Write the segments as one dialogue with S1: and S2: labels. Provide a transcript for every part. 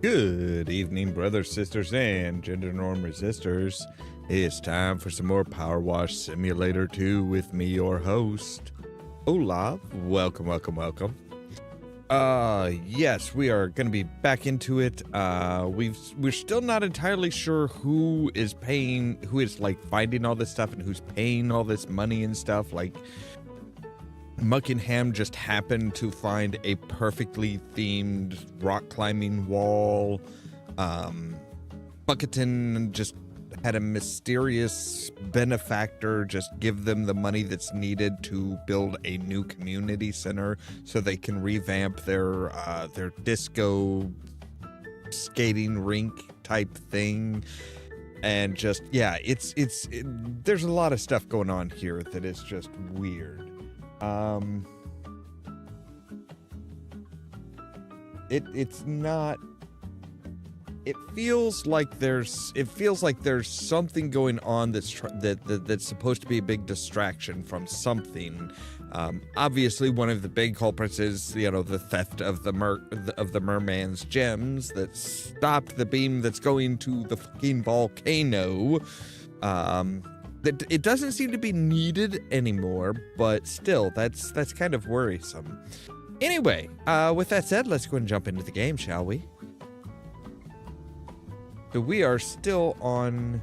S1: Good evening, brothers, sisters, and gender norm resistors. It's time for some more Powerwash Simulator 2 with me, your host, Ollamh. Welcome. Yes, we are going to be back into it. We're still not entirely sure who is like finding all this stuff and who's paying all this money and stuff. Like, Muckingham just happened to find a perfectly themed rock climbing wall. Bucketon just had a mysterious benefactor just give them the money that's needed to build a new community center so they can revamp their disco skating rink type thing. And just, yeah, there's a lot of stuff going on here that is just weird. It feels like there's something going on that's supposed to be a big distraction from something. Obviously one of the big culprits is, the theft of the merman's gems that stopped the beam that's going to the fucking volcano. It doesn't seem to be needed anymore, but still, that's kind of worrisome. Anyway, with that said, let's go and jump into the game, shall we? So we are still on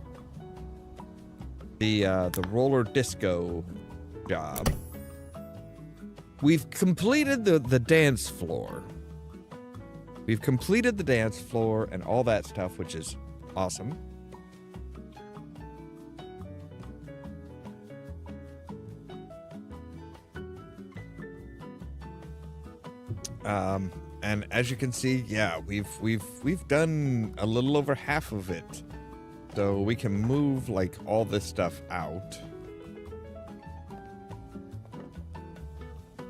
S1: the roller disco job. We've completed the dance floor. We've completed the dance floor and all that stuff, which is awesome. And as you can see, yeah, we've done a little over half of it. So we can move like all this stuff out.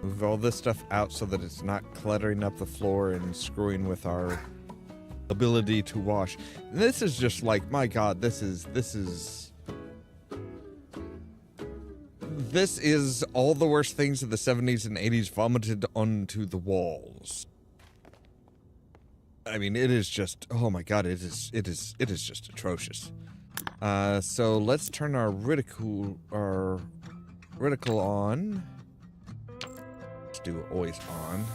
S1: Move all this stuff out so that it's not cluttering up the floor and screwing with our ability to wash. And this is just like, my God, this is all the worst things of the 70s and 80s vomited onto the walls. I mean, it is just, oh my God, it is just atrocious. So let's turn our reticle on. Let's do it always on.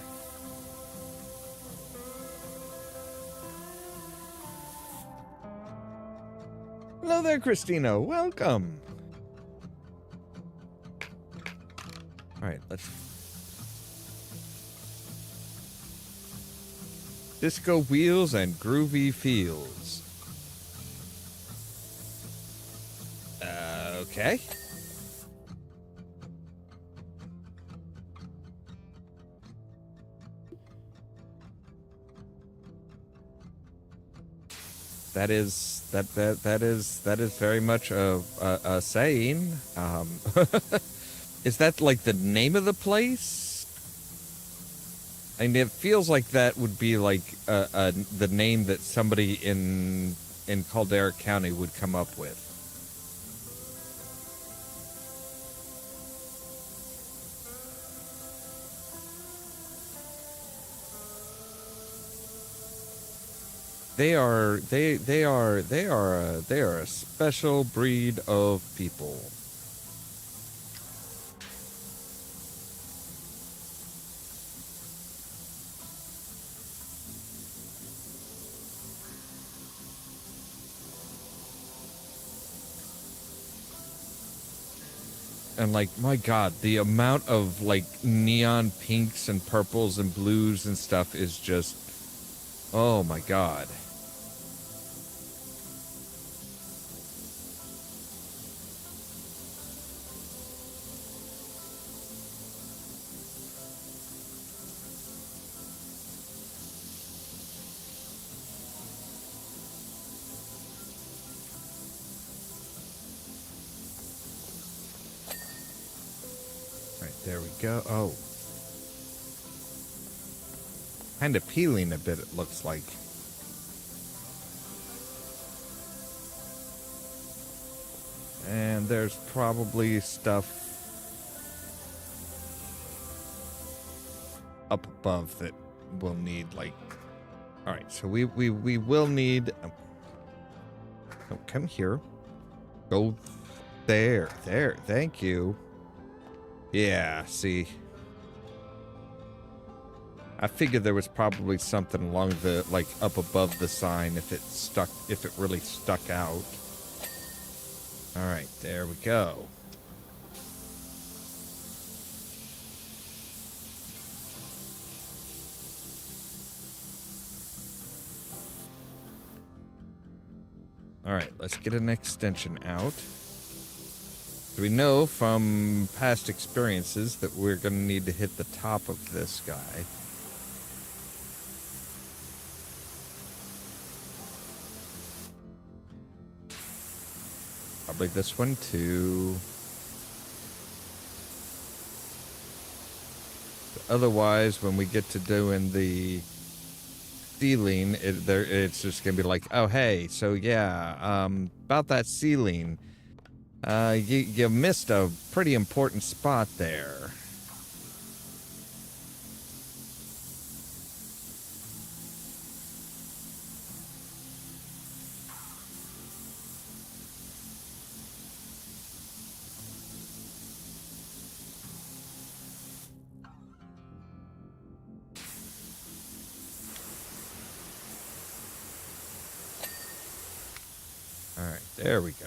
S1: Hello there, Christina. Welcome. All right, let's disco wheels and groovy feels. Okay. That is very much a saying. Is that like the name of the place? I mean, it feels like that would be like the name that somebody in Caldera County would come up with. They are a special breed of people. And like, my God, the amount of like neon pinks and purples and blues and stuff is just, oh my God. There we go. Oh. Kind of peeling a bit, it looks like. And there's probably stuff up above that will need, like, All right, so we will need. Oh, come here. Go there. There. Thank you. Yeah. See. I figured there was probably something along the, like, up above the sign if it really stuck out. All right, there we go. All right, let's get an extension out. We know from past experiences that we're going to need to hit the top of this guy. Probably this one too. Otherwise, when we get to doing the ceiling, it's just gonna be like, oh hey, so yeah, about that ceiling, you missed a pretty important spot there. All right, there we go.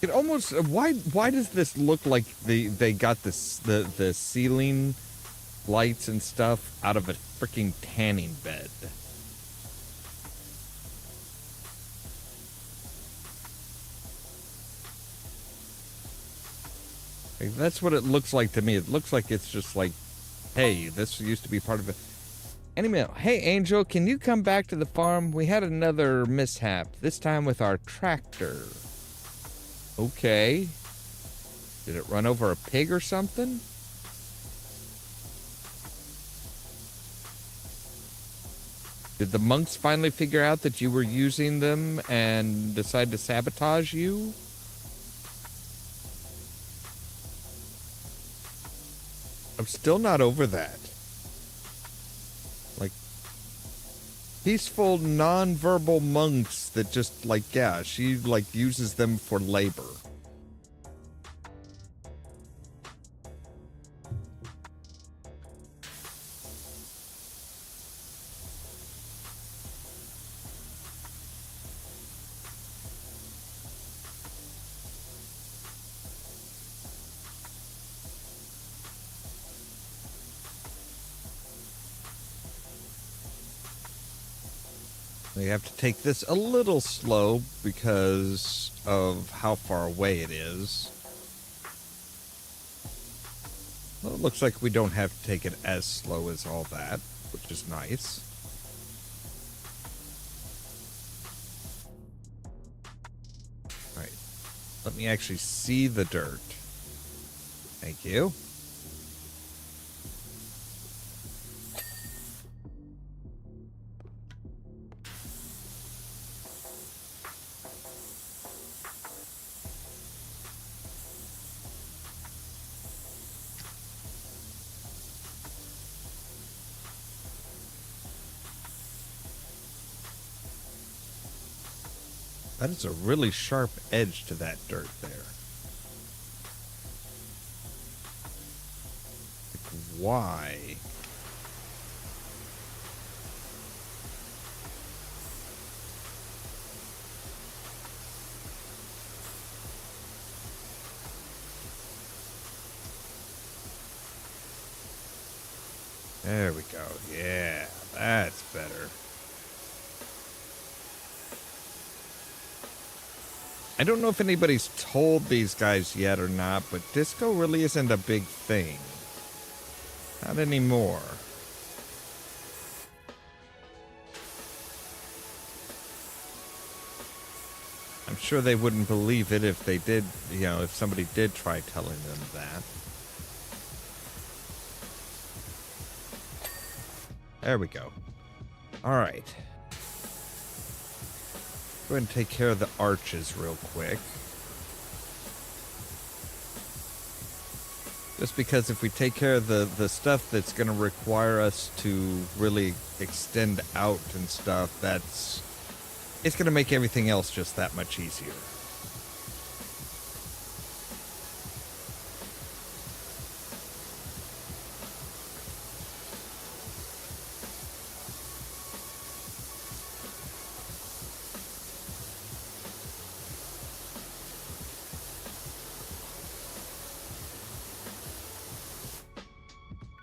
S1: It almost why does this look like they got the ceiling lights and stuff out of a freaking tanning bed? Like, that's what it looks like to me. It looks like it's just like, hey, this used to be part of it. Anyway, hey Angel, can you come back to the farm? We had another mishap, this time with our tractor. Okay. Did it run over a pig or something? Did the monks finally figure out that you were using them and decide to sabotage you? I'm still not over that. Like, peaceful, non-verbal monks that just, like, yeah, she, like, uses them for labor. You have to take this a little slow because of how far away it is. Well, it looks like we don't have to take it as slow as all that, which is nice. All right, let me actually see the dirt. Thank you. That is a really sharp edge to that dirt there. Like, why? There we go. Yeah, that's better. I don't know if anybody's told these guys yet or not, but disco really isn't a big thing. Not anymore. I'm sure they wouldn't believe it if they did, you know, if somebody did try telling them that. There we go. All right. Go ahead and take care of the arches real quick. Just because if we take care of the stuff that's going to require us to really extend out and stuff, it's going to make everything else just that much easier.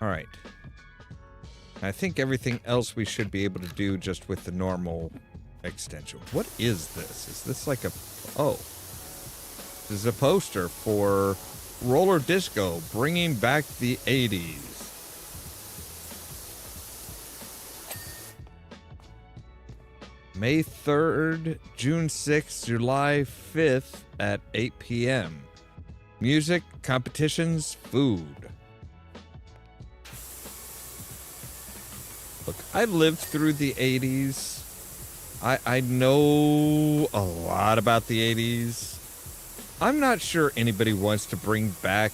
S1: All right. I think everything else we should be able to do just with the normal extension. What is this? Is this like a... Oh. This is a poster for roller disco, bringing back the 80s. May 3rd, June 6th, July 5th at 8 p.m. Music, competitions, food. Look, I lived through the 80s. I know a lot about the 80s. I'm not sure anybody wants to bring back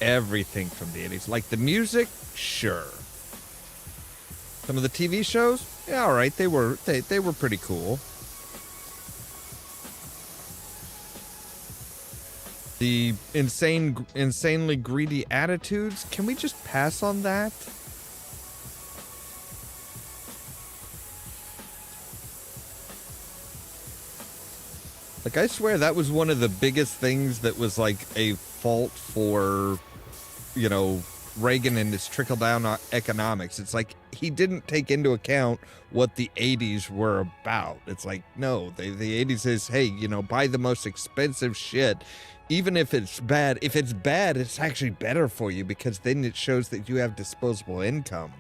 S1: everything from the 80s. Like the music, sure. Some of the TV shows, yeah, all right, they were pretty cool. The insanely greedy attitudes, can we just pass on that? Like, I swear that was one of the biggest things that was, like, a fault for, you know, Reagan and his trickle-down economics. It's like, he didn't take into account what the 80s were about. It's like, no, the 80s is, hey, you know, buy the most expensive shit. Even if it's bad, it's actually better for you because then it shows that you have disposable income.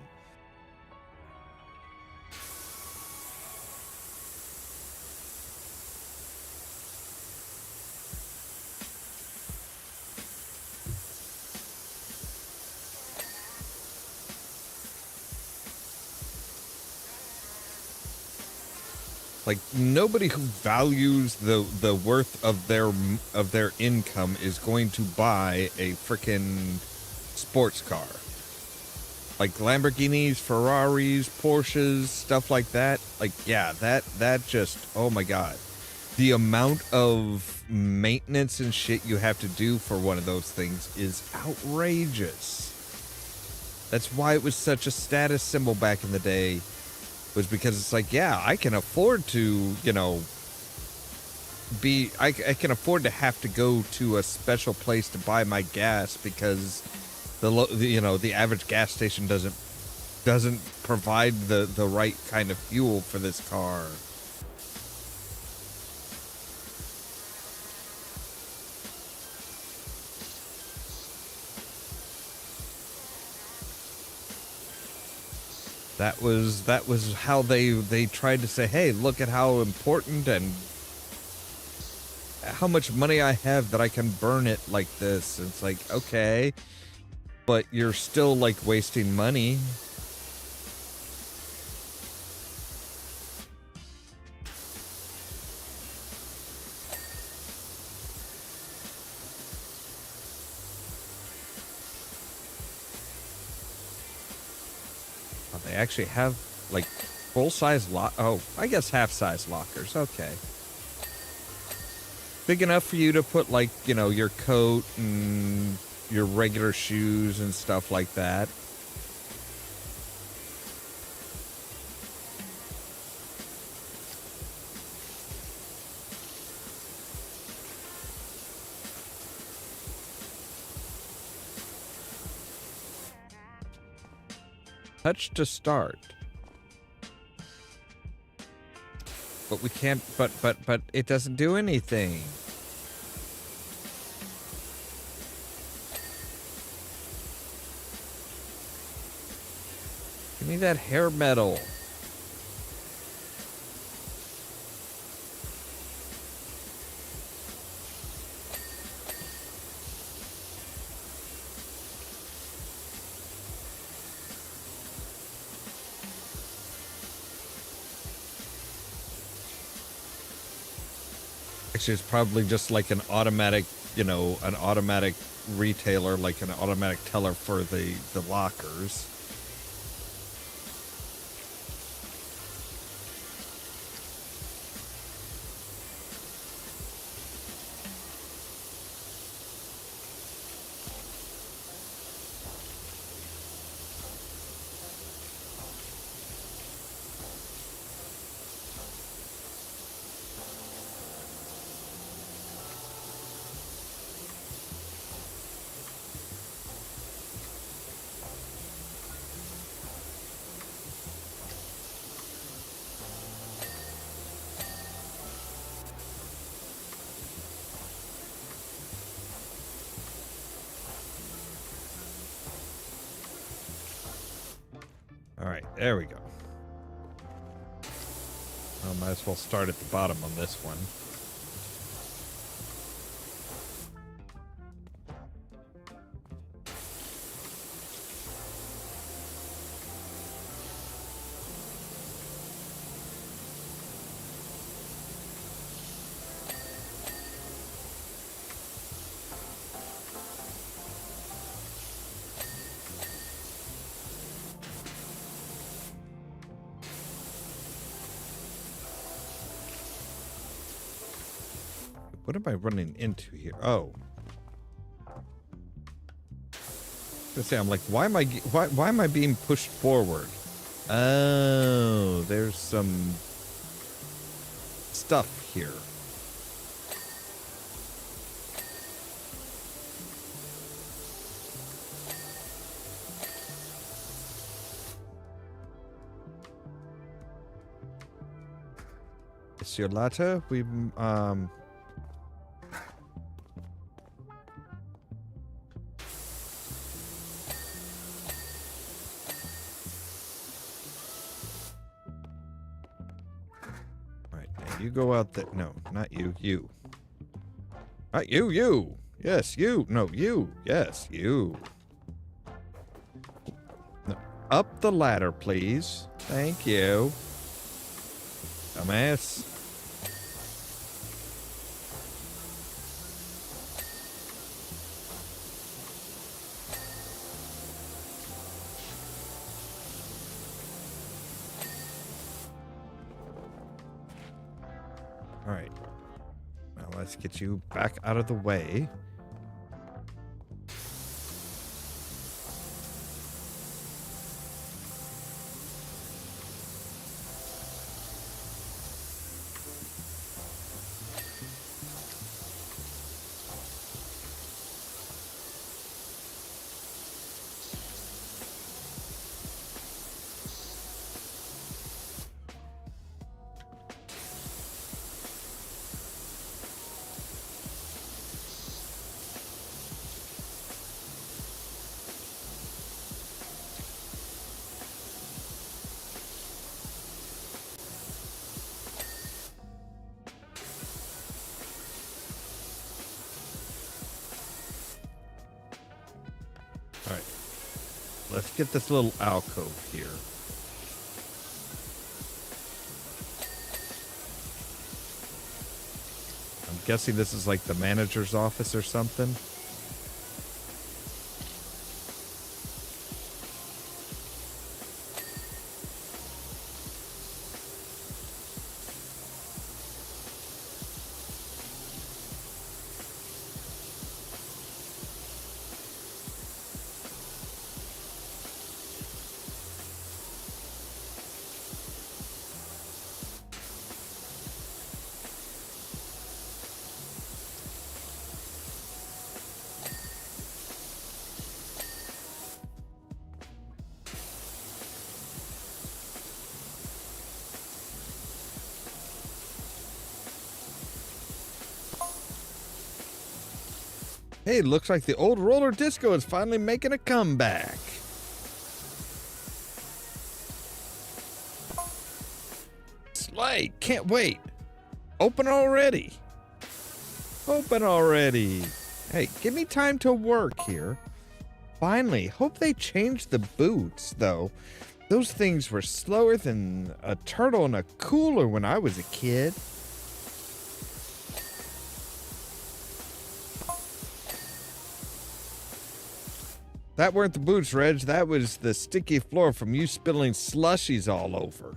S1: Like, nobody who values the worth of their income is going to buy a frickin' sports car. Like Lamborghinis, Ferraris, Porsches, stuff like that. Like, yeah, that just, oh my god. The amount of maintenance and shit you have to do for one of those things is outrageous. That's why it was such a status symbol back in the day. Was because it's like, yeah, I can afford to, you know, I can afford to have to go to a special place to buy my gas because the average gas station doesn't provide the right kind of fuel for this car. That was how they tried to say, hey, look at how important and how much money I have that I can burn it like this. It's like, okay, but you're still like wasting money. They actually have, like, full-size I guess half-size lockers. Okay. Big enough for you to put, like, you know, your coat and your regular shoes and stuff like that. Touch to start. But we can't, but it doesn't do anything. Give me that hair metal. Actually, it's probably just like an automatic you know, an automatic retailer, like an automatic teller for the lockers. All right, there we go. I might as well start at the bottom on this one. What am I running into here? Oh. Let's say I'm like, why am I being pushed forward? Oh, there's some stuff here. Monsieur Latta, we you go out there. No, not you. You. Not you. You. Yes, you. No, you. Yes, you. No. Up the ladder, please. Thank you. Dumbass. All right. Now let's get you back out of the way. All right. Let's get this little alcove here. I'm guessing this is like the manager's office or something. Hey, looks like the old roller disco is finally making a comeback. Slay, can't wait. Open already. Open already. Hey, give me time to work here. Finally, hope they changed the boots, though. Those things were slower than a turtle in a cooler when I was a kid. That weren't the boots, Reg. That was the sticky floor from you spilling slushies all over.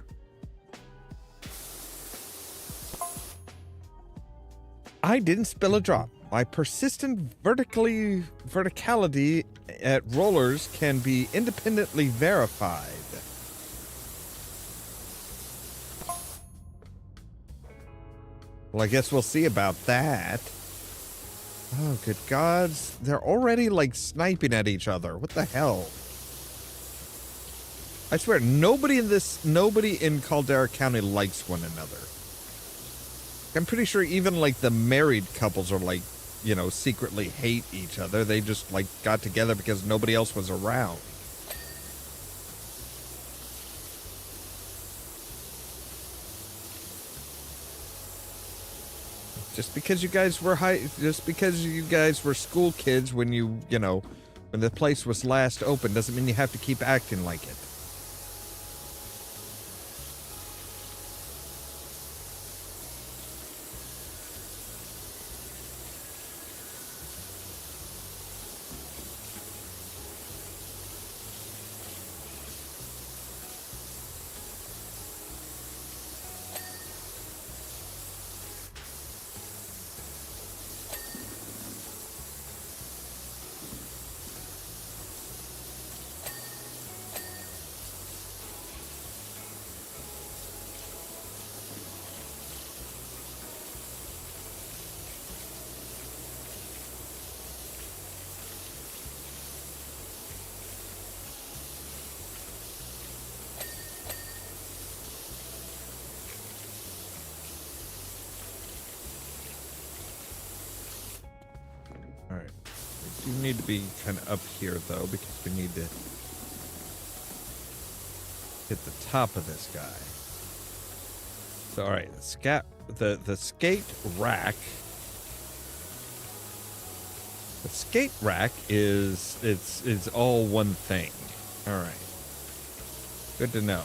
S1: I didn't spill a drop. My persistent verticality at rollers can be independently verified. Well, I guess we'll see about that. Oh, good gods. They're already, like, sniping at each other. What the hell? I swear, nobody in Caldera County likes one another. I'm pretty sure even, like, the married couples are, like, you know, secretly hate each other. They just, like, got together because nobody else was around. Just because you guys were school kids when you know, when the place was last open doesn't mean you have to keep acting like it. Alright. We do need to be kind of up here, though, because we need to hit the top of this guy. So, alright, the skate rack. The skate rack is all one thing. Alright. Good to know.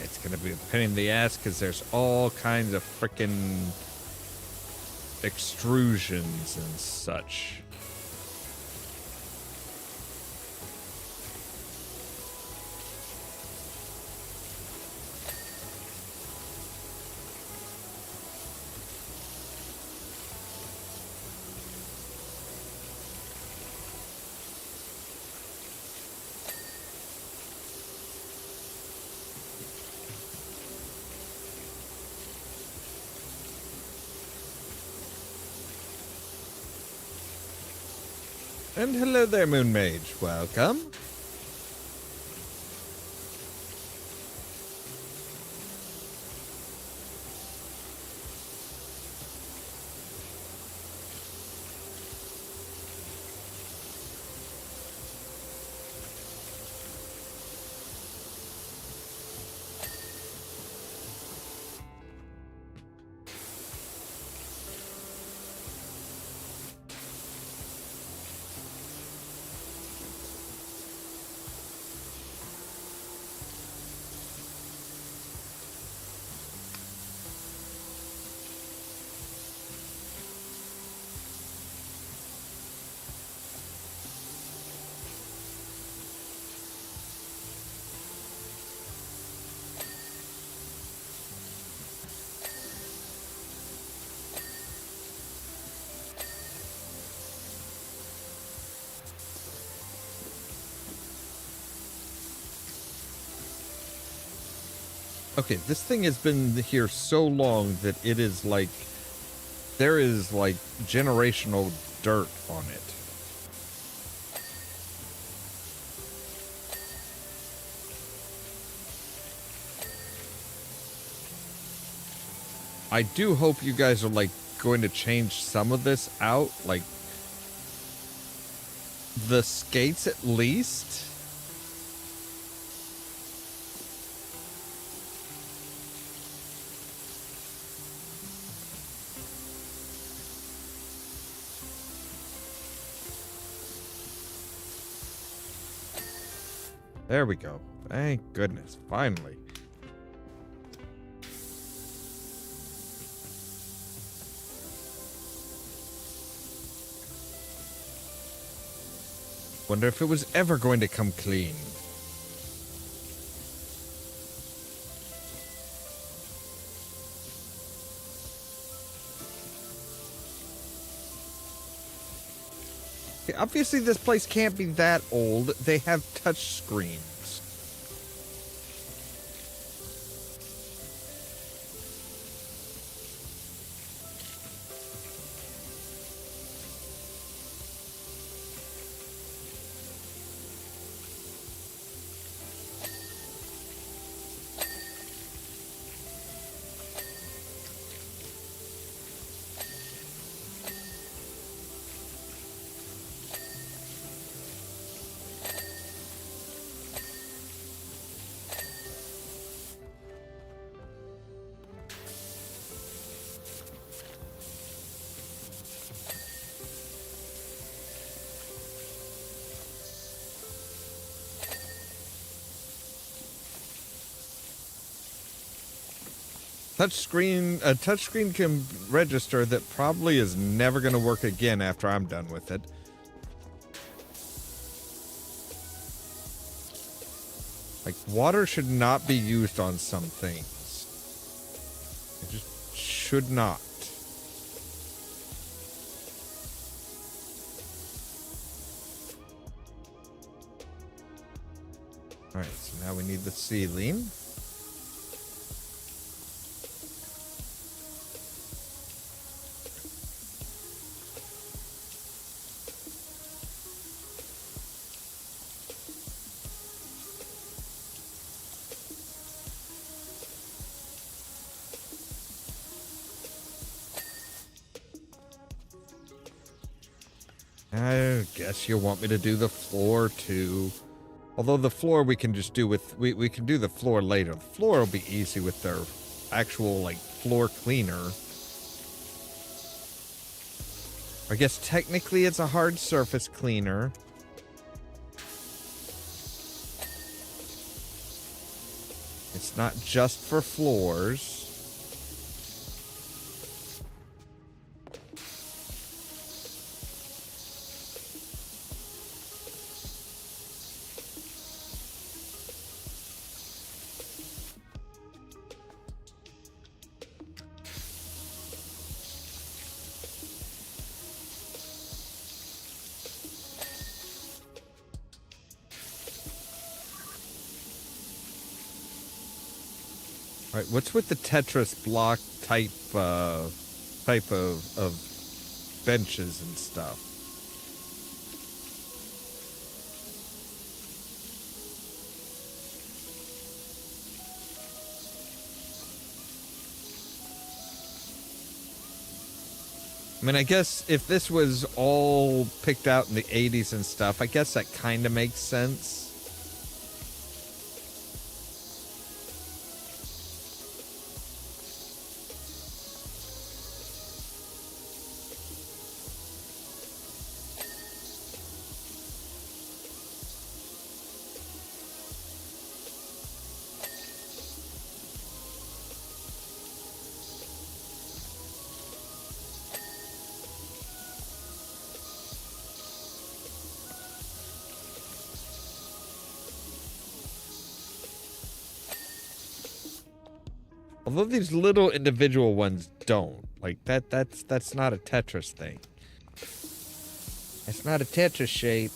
S1: It's going to be a pain in the ass because there's all kinds of frickin' extrusions and such. And hello there, Moon Mage. Welcome. Okay, this thing has been here so long that it is like, there is like generational dirt on it. I do hope you guys are, like, going to change some of this out. Like, the skates at least. There we go. Thank goodness. Finally. Wonder if it was ever going to come clean. Okay, obviously this place can't be that old. They have touch screens. A touchscreen can register that probably is never going to work again after I'm done with it. Like, water should not be used on some things. It just should not. Alright, so now we need the ceiling. I guess you want me to do the floor too. Although the floor we can just do with, we can do the floor later. The floor will be easy with their actual, like, floor cleaner. I guess technically it's a hard surface cleaner. It's not just for floors. All right, what's with the Tetris block type of benches and stuff? I mean, I guess if this was all picked out in the 80s and stuff, I guess that kind of makes sense. Although these little individual ones don't. Like, that's not a Tetris thing. It's not a Tetris shape.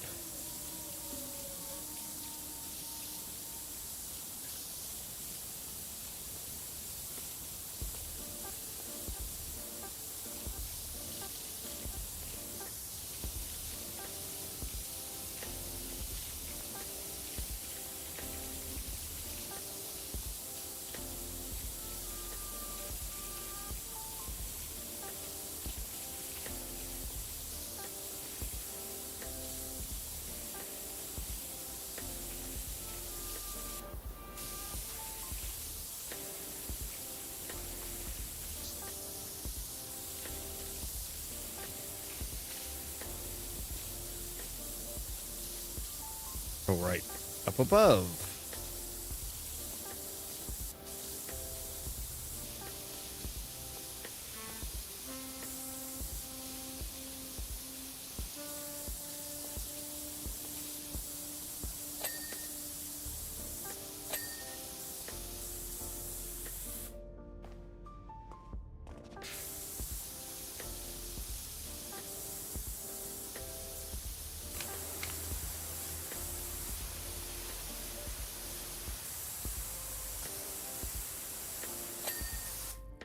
S1: Oh, right. Up above.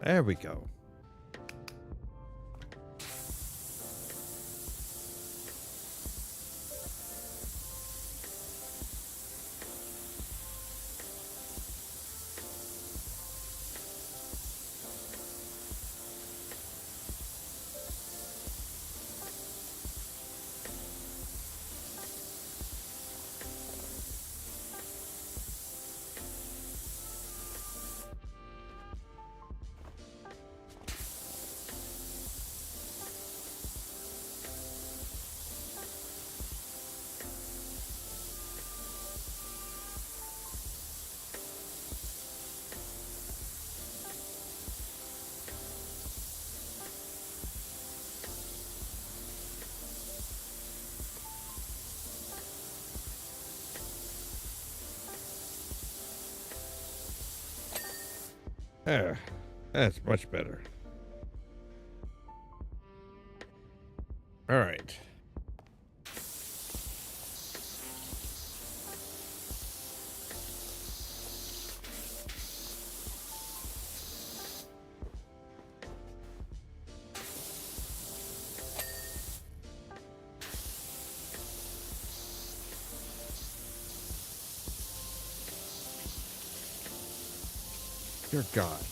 S1: There we go. There. That's much better. All right. Dear gods.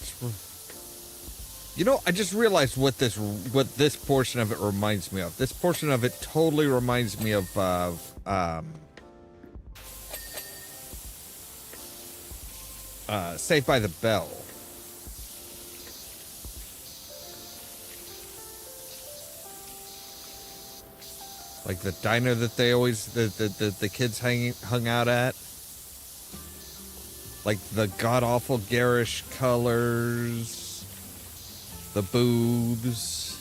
S1: You know, I just realized what this portion of it reminds me of. This portion of it totally reminds me of Saved by the Bell. Like the diner that they always the kids hung out at. Like the god-awful garish colors, the boobs.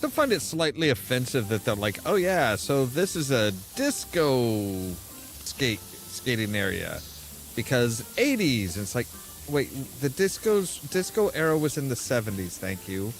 S1: I find it slightly offensive that they're like, oh yeah, so this is a disco skating area because 80s. And it's like, wait, the disco era was in the 70s. Thank you.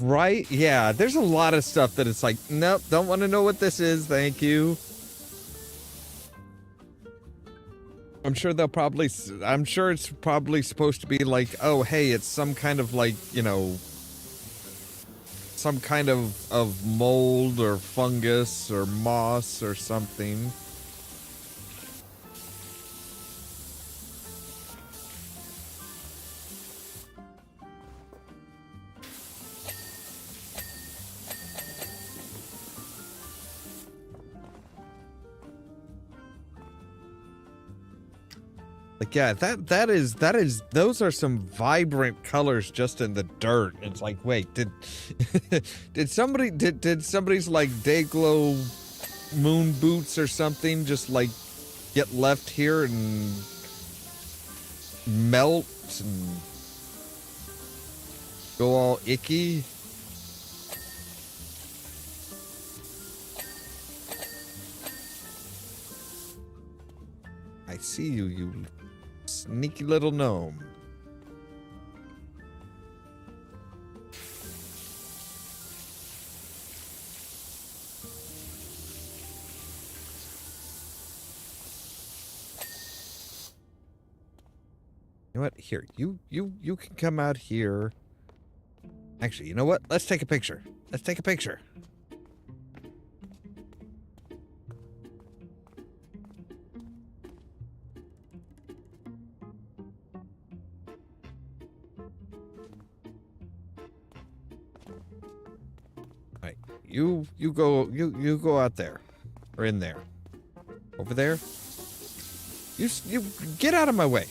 S1: Right? Yeah, there's a lot of stuff that it's like, nope, don't want to know what this is, thank you. I'm sure it's probably supposed to be like, oh, hey, it's some kind of like, you know, some kind of mold or fungus or moss or something. Like, yeah, those are some vibrant colors just in the dirt. It's like, wait, did somebody's like Dayglow moon boots or something just like get left here and melt and go all icky? I see you, you sneaky little gnome. You know what? Here, you can come out here. Actually, you know what? Let's take a picture. Let's take a picture. Right. You go out there. Or in there. Over there. You get out of my way.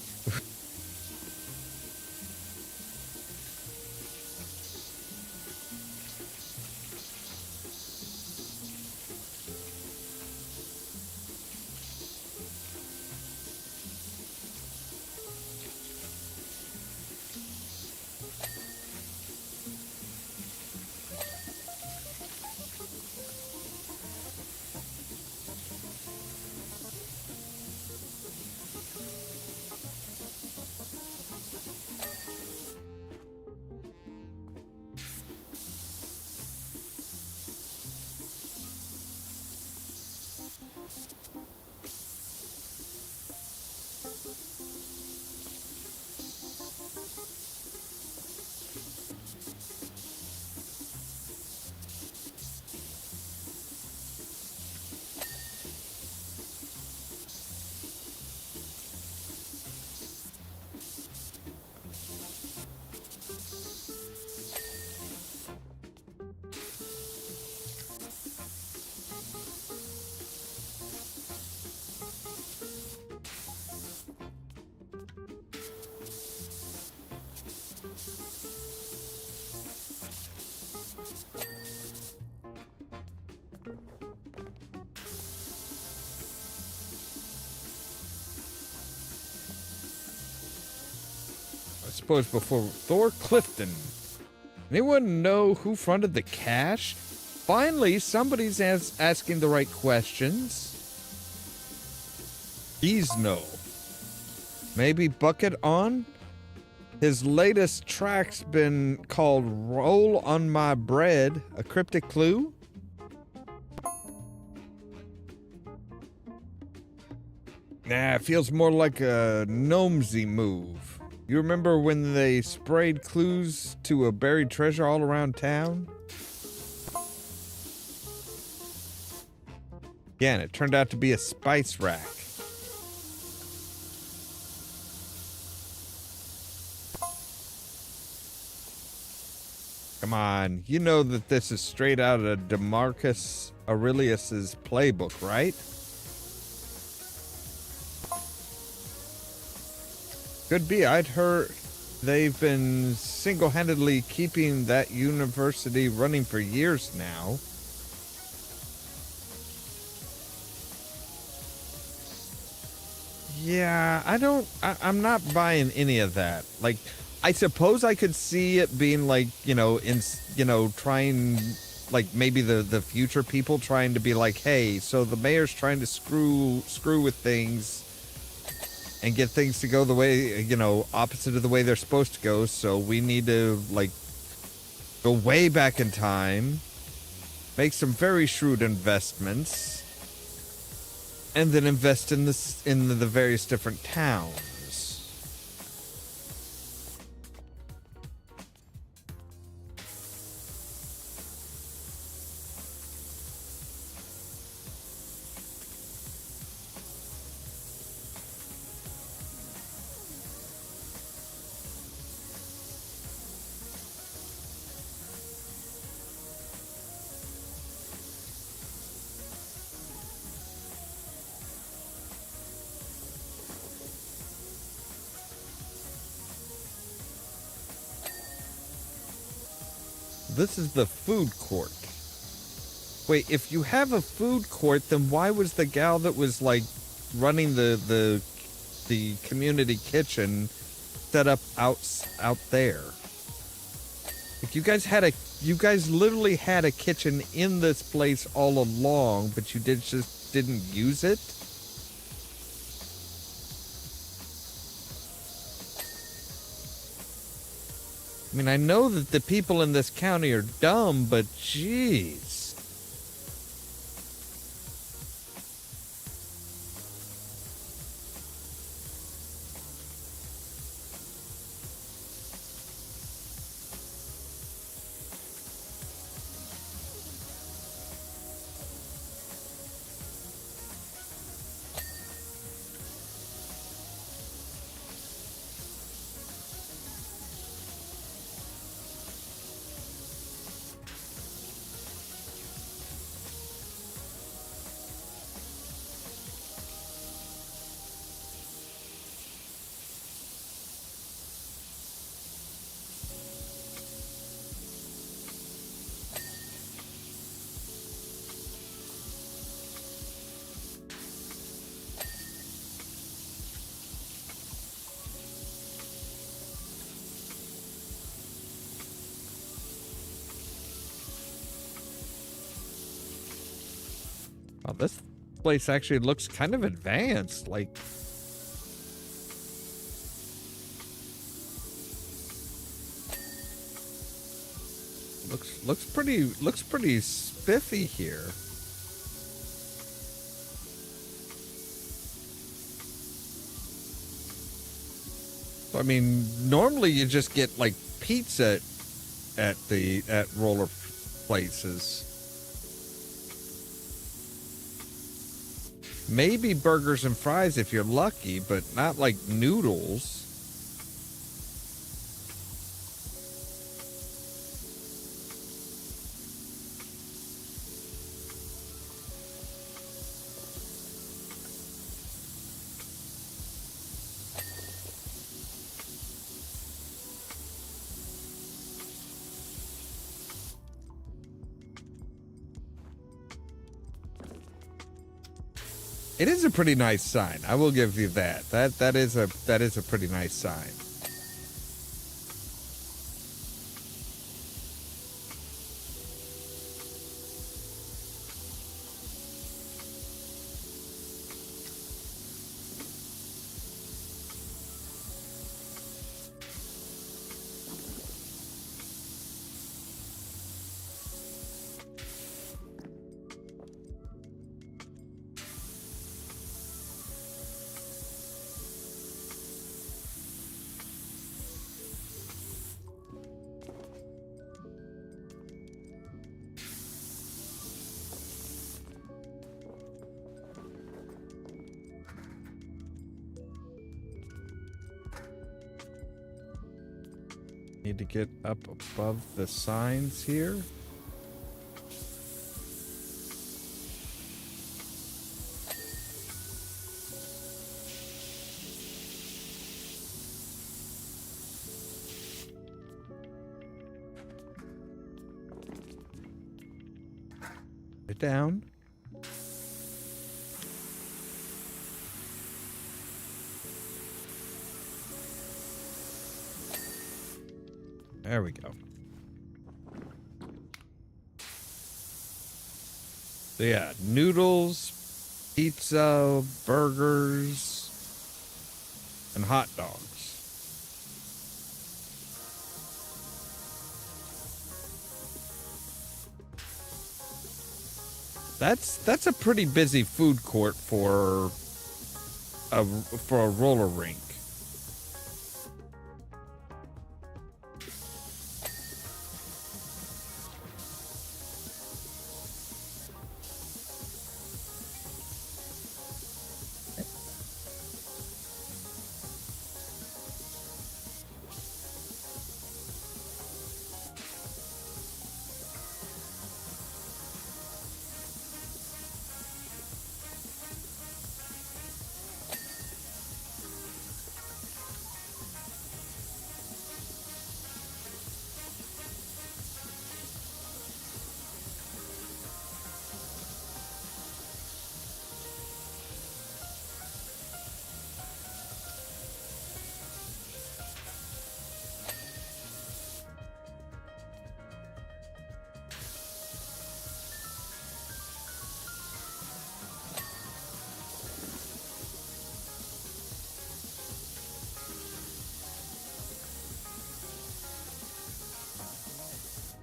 S1: I suppose before Thor Clifton. Anyone know who fronted the cash? Finally, somebody's asking the right questions. He's no. Maybe Bucket on? His latest track's been called Roll on My Bread, a cryptic clue? Nah, it feels more like a gnomesy move. You remember when they sprayed clues to a buried treasure all around town? Yeah, and it turned out to be a spice rack. Come on, you know that this is straight out of DeMarcus Aurelius's playbook, right? Could be. I'd heard they've been single-handedly keeping that university running for years now. Yeah, I'm not buying any of that. Like, I suppose I could see it being like, trying, like maybe the future people trying to be like, hey, so the mayor's trying to screw with things and get things to go the way, opposite of the way they're supposed to go. So we need to, like, go way back in time, make some very shrewd investments, and then invest in the various different towns. this is the food court. Wait, if you have a food court, then why was the gal that was like running the community kitchen set up out there? Like you guys literally had a kitchen in this place all along, but you just didn't use it? I mean, I know that the people in this county are dumb, but jeez. Wow, this place actually looks kind of advanced. Like, looks pretty spiffy here. I mean, normally you just get like pizza at roller places. Maybe burgers and fries if you're lucky, but not like noodles. It is a pretty nice sign. I will give you that. That is a pretty nice sign. Need to get up above the signs here. Get down. There we go. So yeah, noodles, pizza, burgers, and hot dogs. That's a pretty busy food court for a roller rink.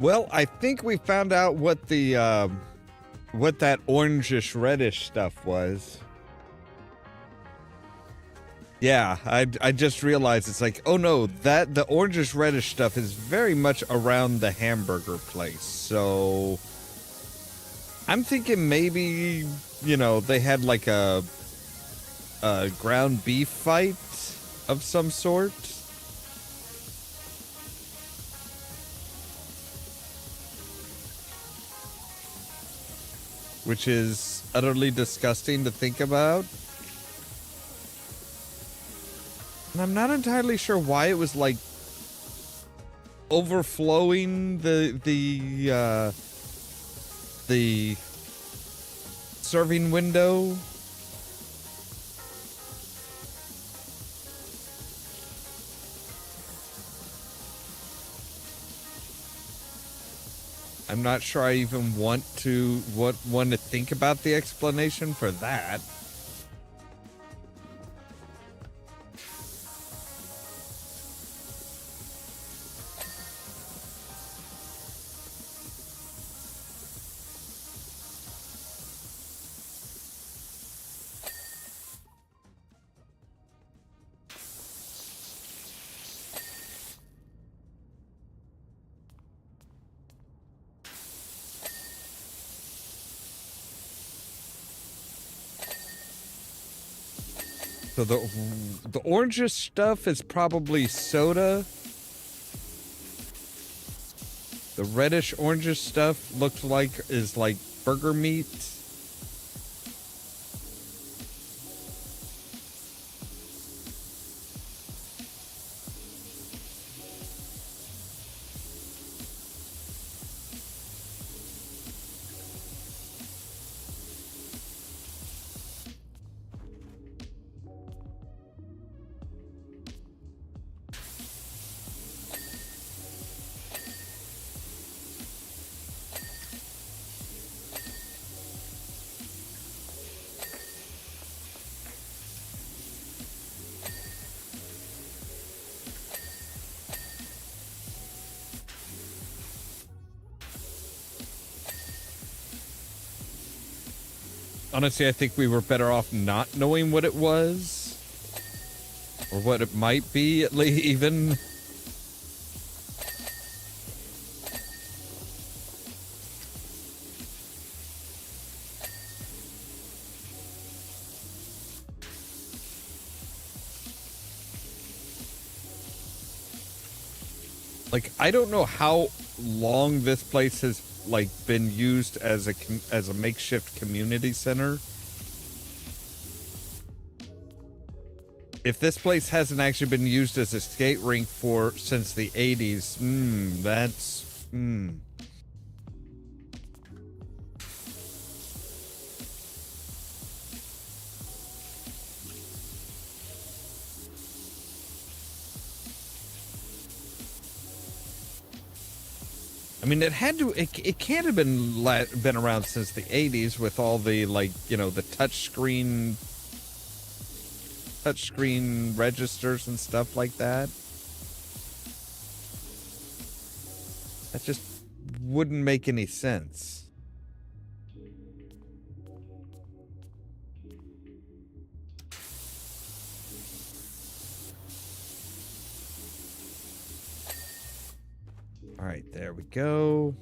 S1: Well, I think we found out what the what that orangish reddish stuff was. Yeah, I just realized it's like, oh no, that the orangish reddish stuff is very much around the hamburger place. So I'm thinking maybe, you know, they had like a ground beef fight of some sort. Which is utterly disgusting to think about. And I'm not entirely sure why it was like overflowing the serving window. I'm not sure I even want to think about the explanation for that. So the orangish stuff is probably soda. The reddish orangish stuff looks like is like burger meat. Honestly, I think we were better off not knowing what it was. Or what it might be, at least, even. Like, I don't know how long this place has like been used as a makeshift community center. If this place hasn't actually been used as a skate rink since the 80s, that's I mean, it had to. It can't have been around since the 80s with all the, like, you know, the touchscreen registers and stuff like that. That just wouldn't make any sense. All right, there we go.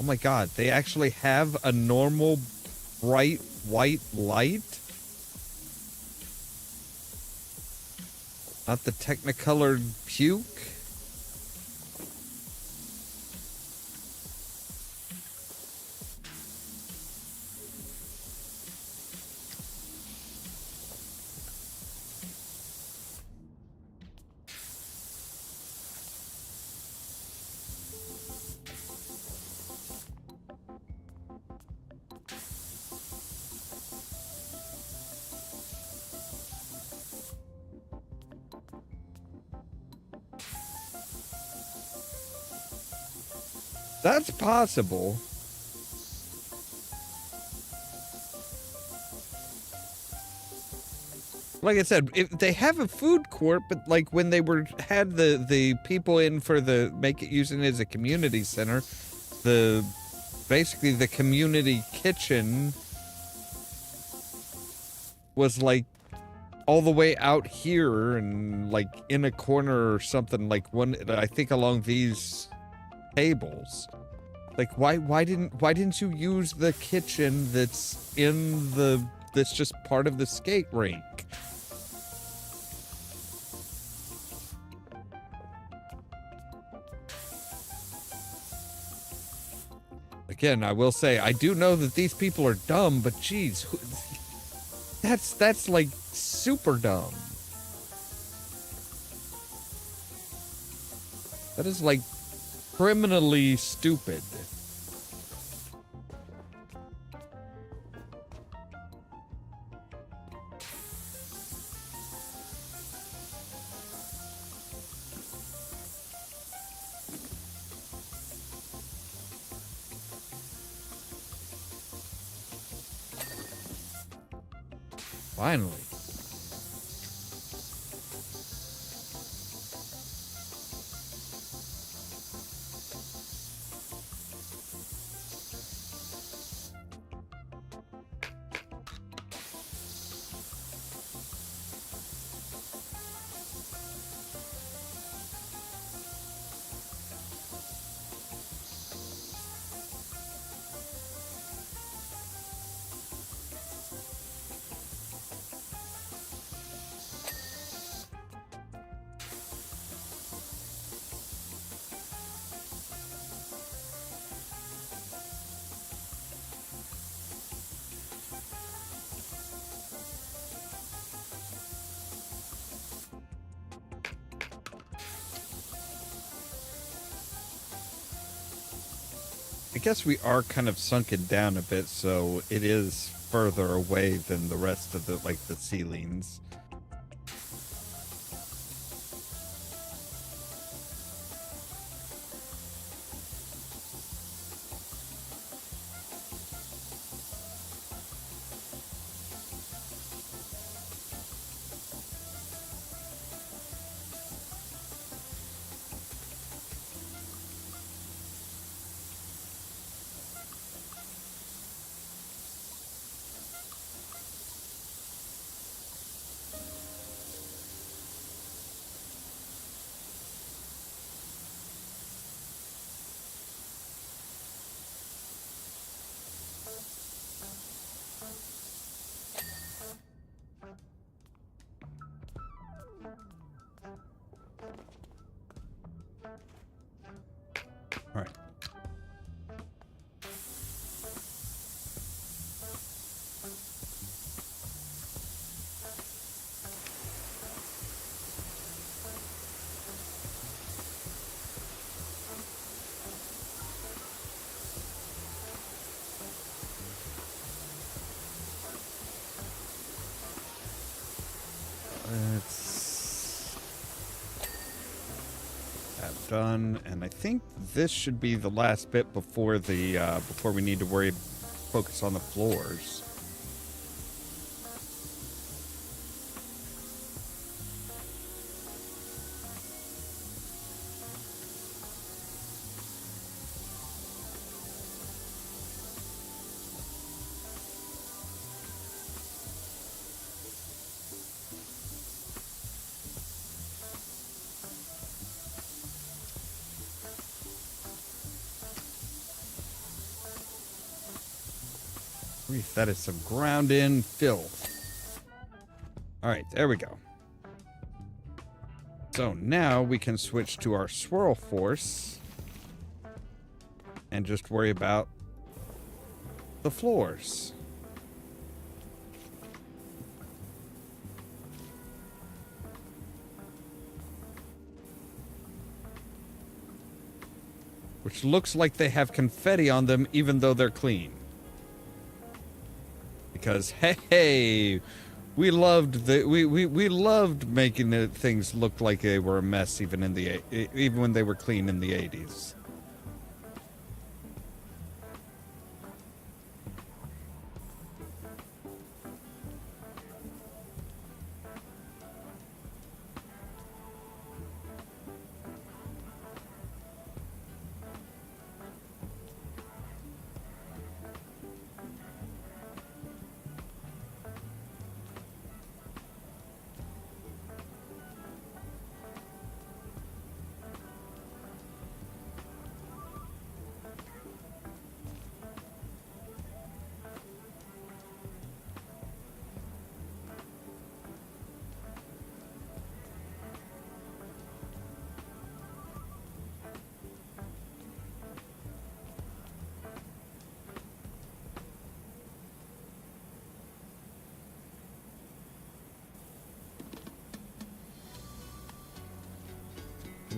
S1: Oh my God, they actually have a normal bright white light? Not the technicolored puke? That's possible. Like I said, they have a food court, but like when they had the people in for using it as a community center, basically the community kitchen was like all the way out here and like in a corner or something, like I think along these tables. Like why didn't you use the kitchen that's just part of the skate rink? Again, I will say, I do know that these people are dumb, but geez, that's like super dumb. That is like criminally stupid. Finally. I guess we are kind of sunken down a bit, so it is further away than the rest of the ceilings. All right. Done, and I think this should be the last bit before before we need to focus on the floors. That is some ground in filth. All right, there we go. So now we can switch to our swirl force and just worry about the floors. Which looks like they have confetti on them even though they're clean. Because hey, we loved we loved making things look like they were a mess even when they were clean in the 80s.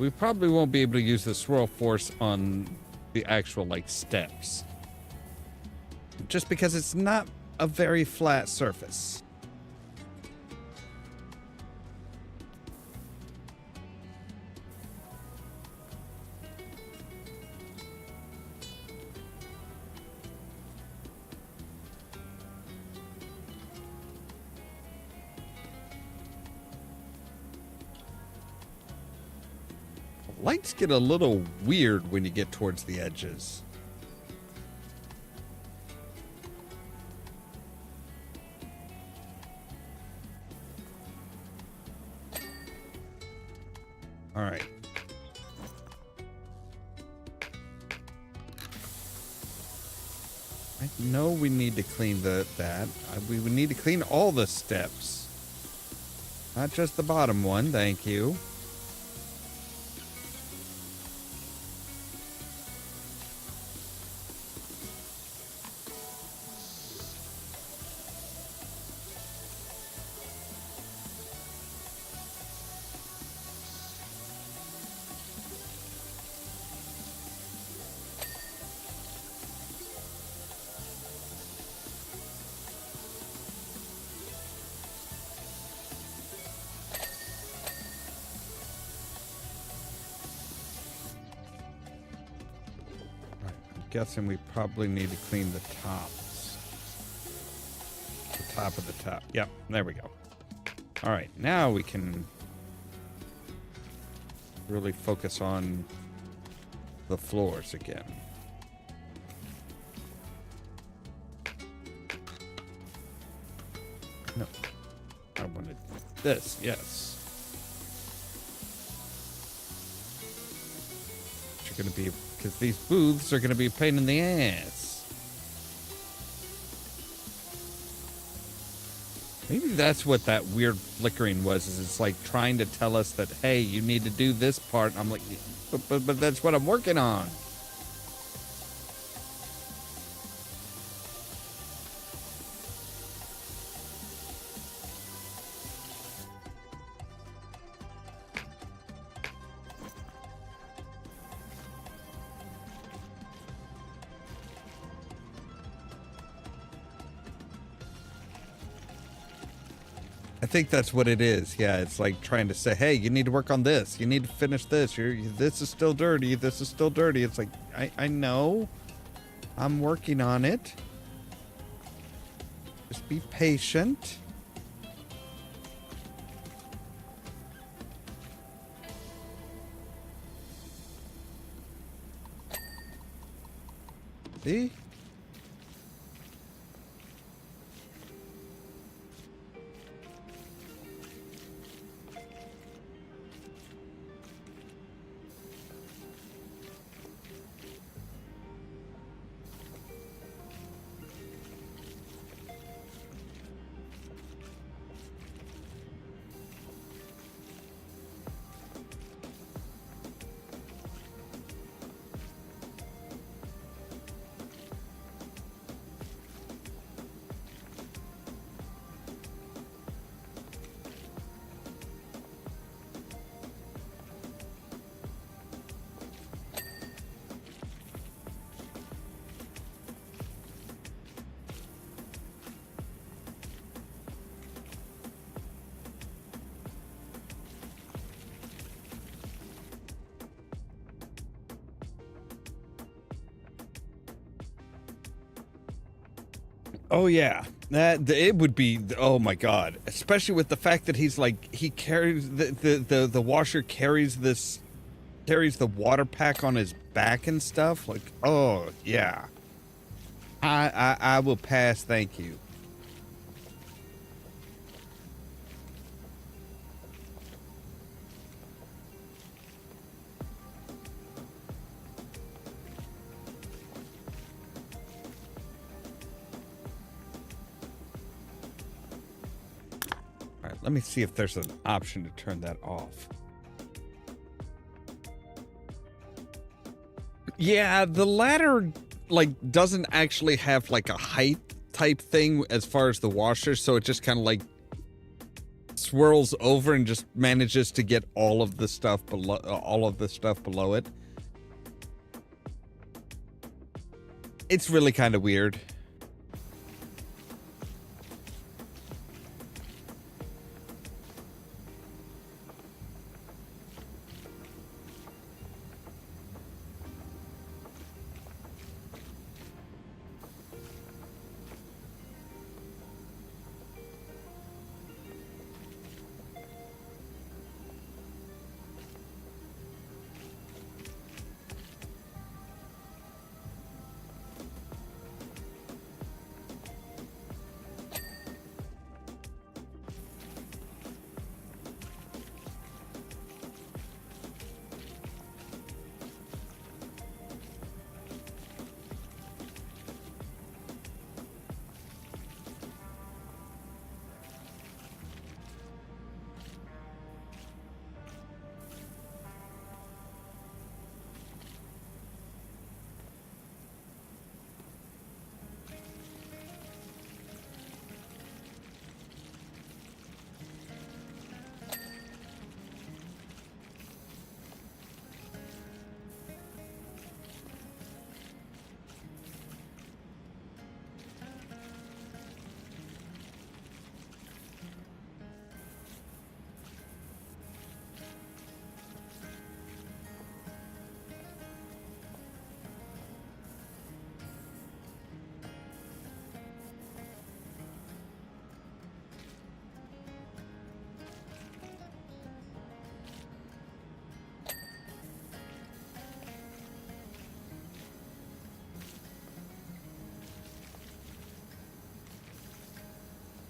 S2: we probably won't be able to use the swirl force on the actual, like, steps.
S1: Just because it's not a very flat surface. Lights get a little weird when you get towards the edges. All right. I know we need to clean that. We would need to clean all the steps. Not just the bottom one, thank you. Guessing we probably need to clean the tops. The top of the top. Yep, there we go. All right, now we can really focus on the floors again. No, I wanted this, yes. You're going to be... because these booths are going to be a pain in the ass. Maybe that's what that weird flickering was, is it's like trying to tell us that, hey, you need to do this part. I'm like, but that's what I'm working on. I think that's what it is. Yeah, it's like trying to say, hey, you need to work on this. You need to finish this. This is still dirty. This is still dirty. It's like, I know. I'm working on it. Just be patient. See? Oh yeah, that it would be. Oh my god, especially with the fact that he's like he carries the washer carries the water pack on his back and stuff. Like, oh yeah, I will pass. Thank you. Let me see if there's an option to turn that off. Yeah, the ladder like doesn't actually have like a height type thing as far as the washer, so it just kind of like swirls over and just manages to get all of the stuff below it. It's really kind of weird.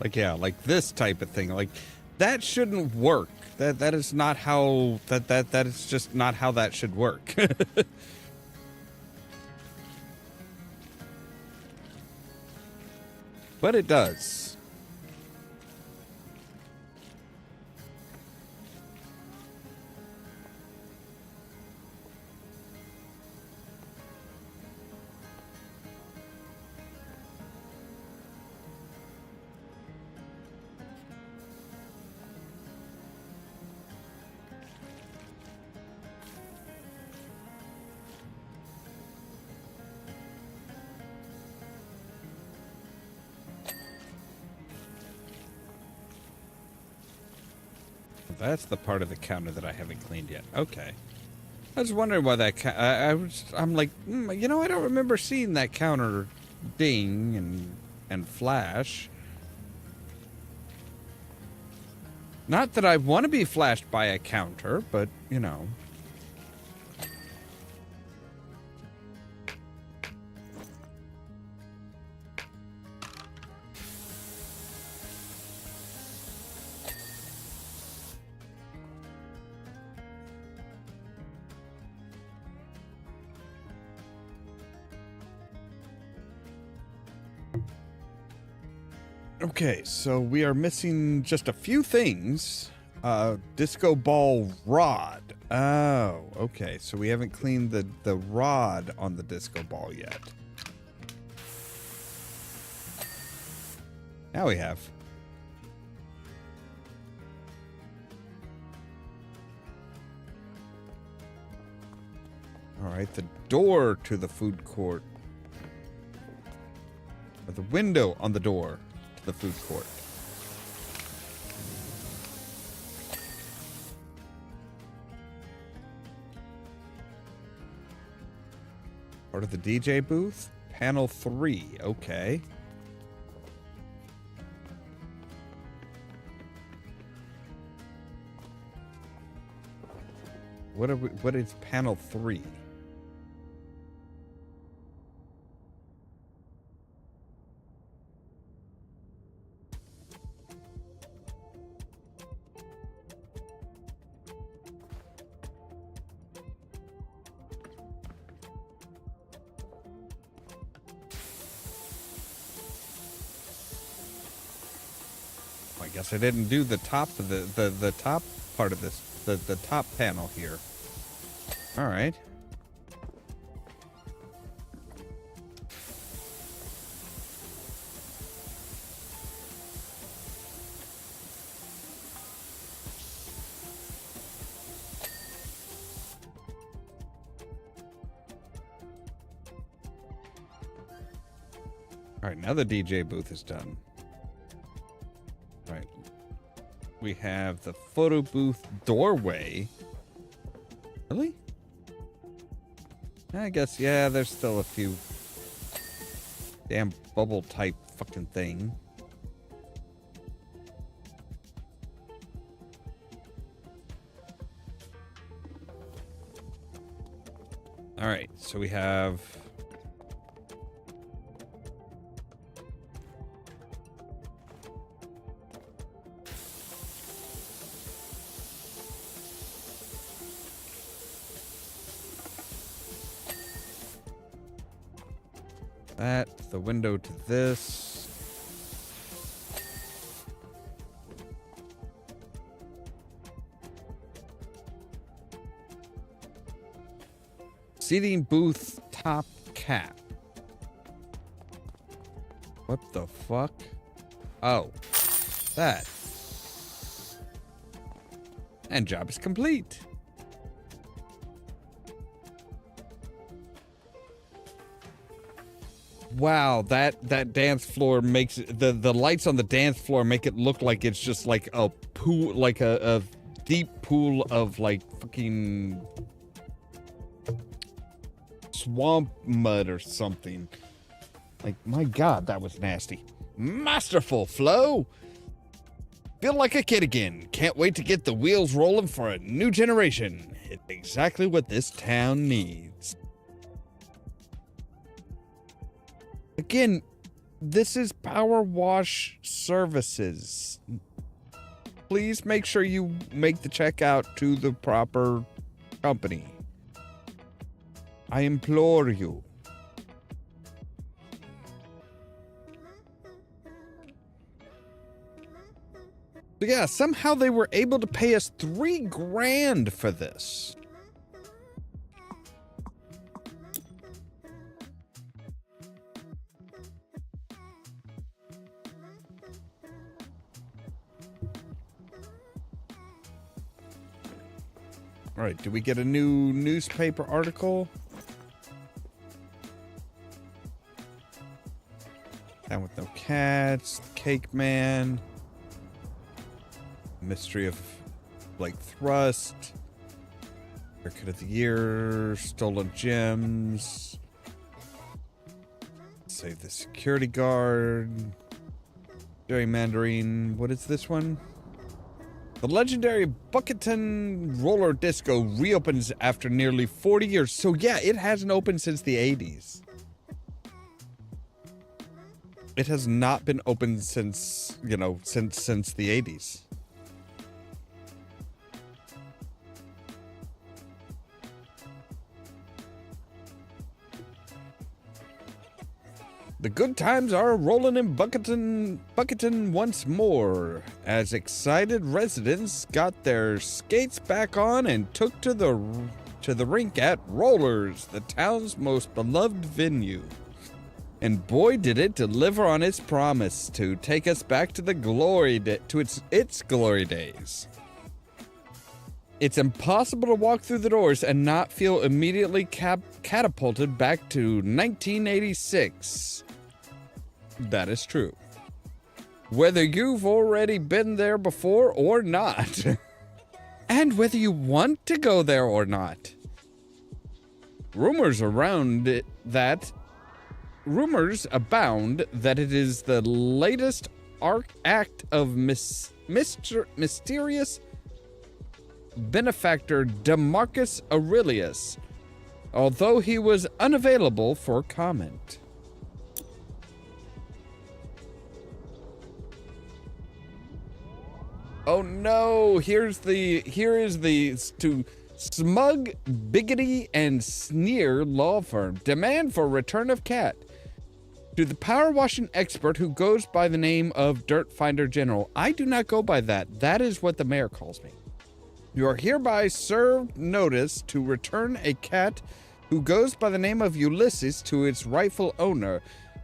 S1: Like, yeah, like this type of thing. Like, that shouldn't work. That is not how that is just not how that should work. But it does. That's the part of the counter that I haven't cleaned yet. Okay. I was wondering why that I'm like, you know, I don't remember seeing that counter ding and flash. Not that I want to be flashed by a counter, but, you know. Okay, so we are missing just a few things. Disco ball rod. Oh, okay. So we haven't cleaned the rod on the disco ball yet. Now we have. All right, the door to the food court. Or the window on the door to the food court. Part of the DJ booth? Panel 3, okay. What is panel 3? I guess I didn't do the top of the top part of this, the top panel here. All right.
S2: All right, now the DJ booth is done. All right. We have the photo booth doorway. Really? I guess, yeah, there's still a few damn bubble type fucking thing. All right, so we have that, the window to this. Seating booth top cap. What the fuck? Oh, that. And job is complete. Wow, that dance floor makes the lights on the dance floor make it look like it's just like a pool, like a deep pool of like fucking swamp mud or something. Like, my God, that was nasty. Masterful, Flo. Feel like a kid again. Can't wait to get the wheels rolling for a new generation. It's exactly what this town needs. Again, this is Powerwash Services. Please make sure you make the checkout to the proper company. I implore you. So yeah, somehow they were able to pay us $3 grand for this. All right, do we get a new newspaper article? Down with no cats, Cake Man, Mystery of Blake Thrust, Haircut of the Year, Stolen Gems, Save the Security Guard, Gerrymandering, what is this one? The legendary Bucketon Roller Disco reopens after nearly 40 years. So yeah, it hasn't opened since the 80s. It has not been open since, you know, since the 80s. The good times are rolling in Bucketon once more, as excited residents got their skates back on and took to the rink at Rollers, the town's most beloved venue. And boy, did it deliver on its promise to take us back to the its glory days. It's impossible to walk through the doors and not feel immediately catapulted back to 1986. That is true. Whether you've already been there before or not. And whether you want to go there or not. Rumors abound that it is the latest act of mysterious benefactor Demarcus Aurelius, although he was unavailable for comment. Oh no, here is the to smug, biggity, and sneer law firm. Demand for return of cat. To the power washing expert who goes by the name of Dirt Finder General. I do not go by that. That is what the mayor calls me. You are hereby served notice to return a cat who goes by the name of Ulysses to its rightful owner,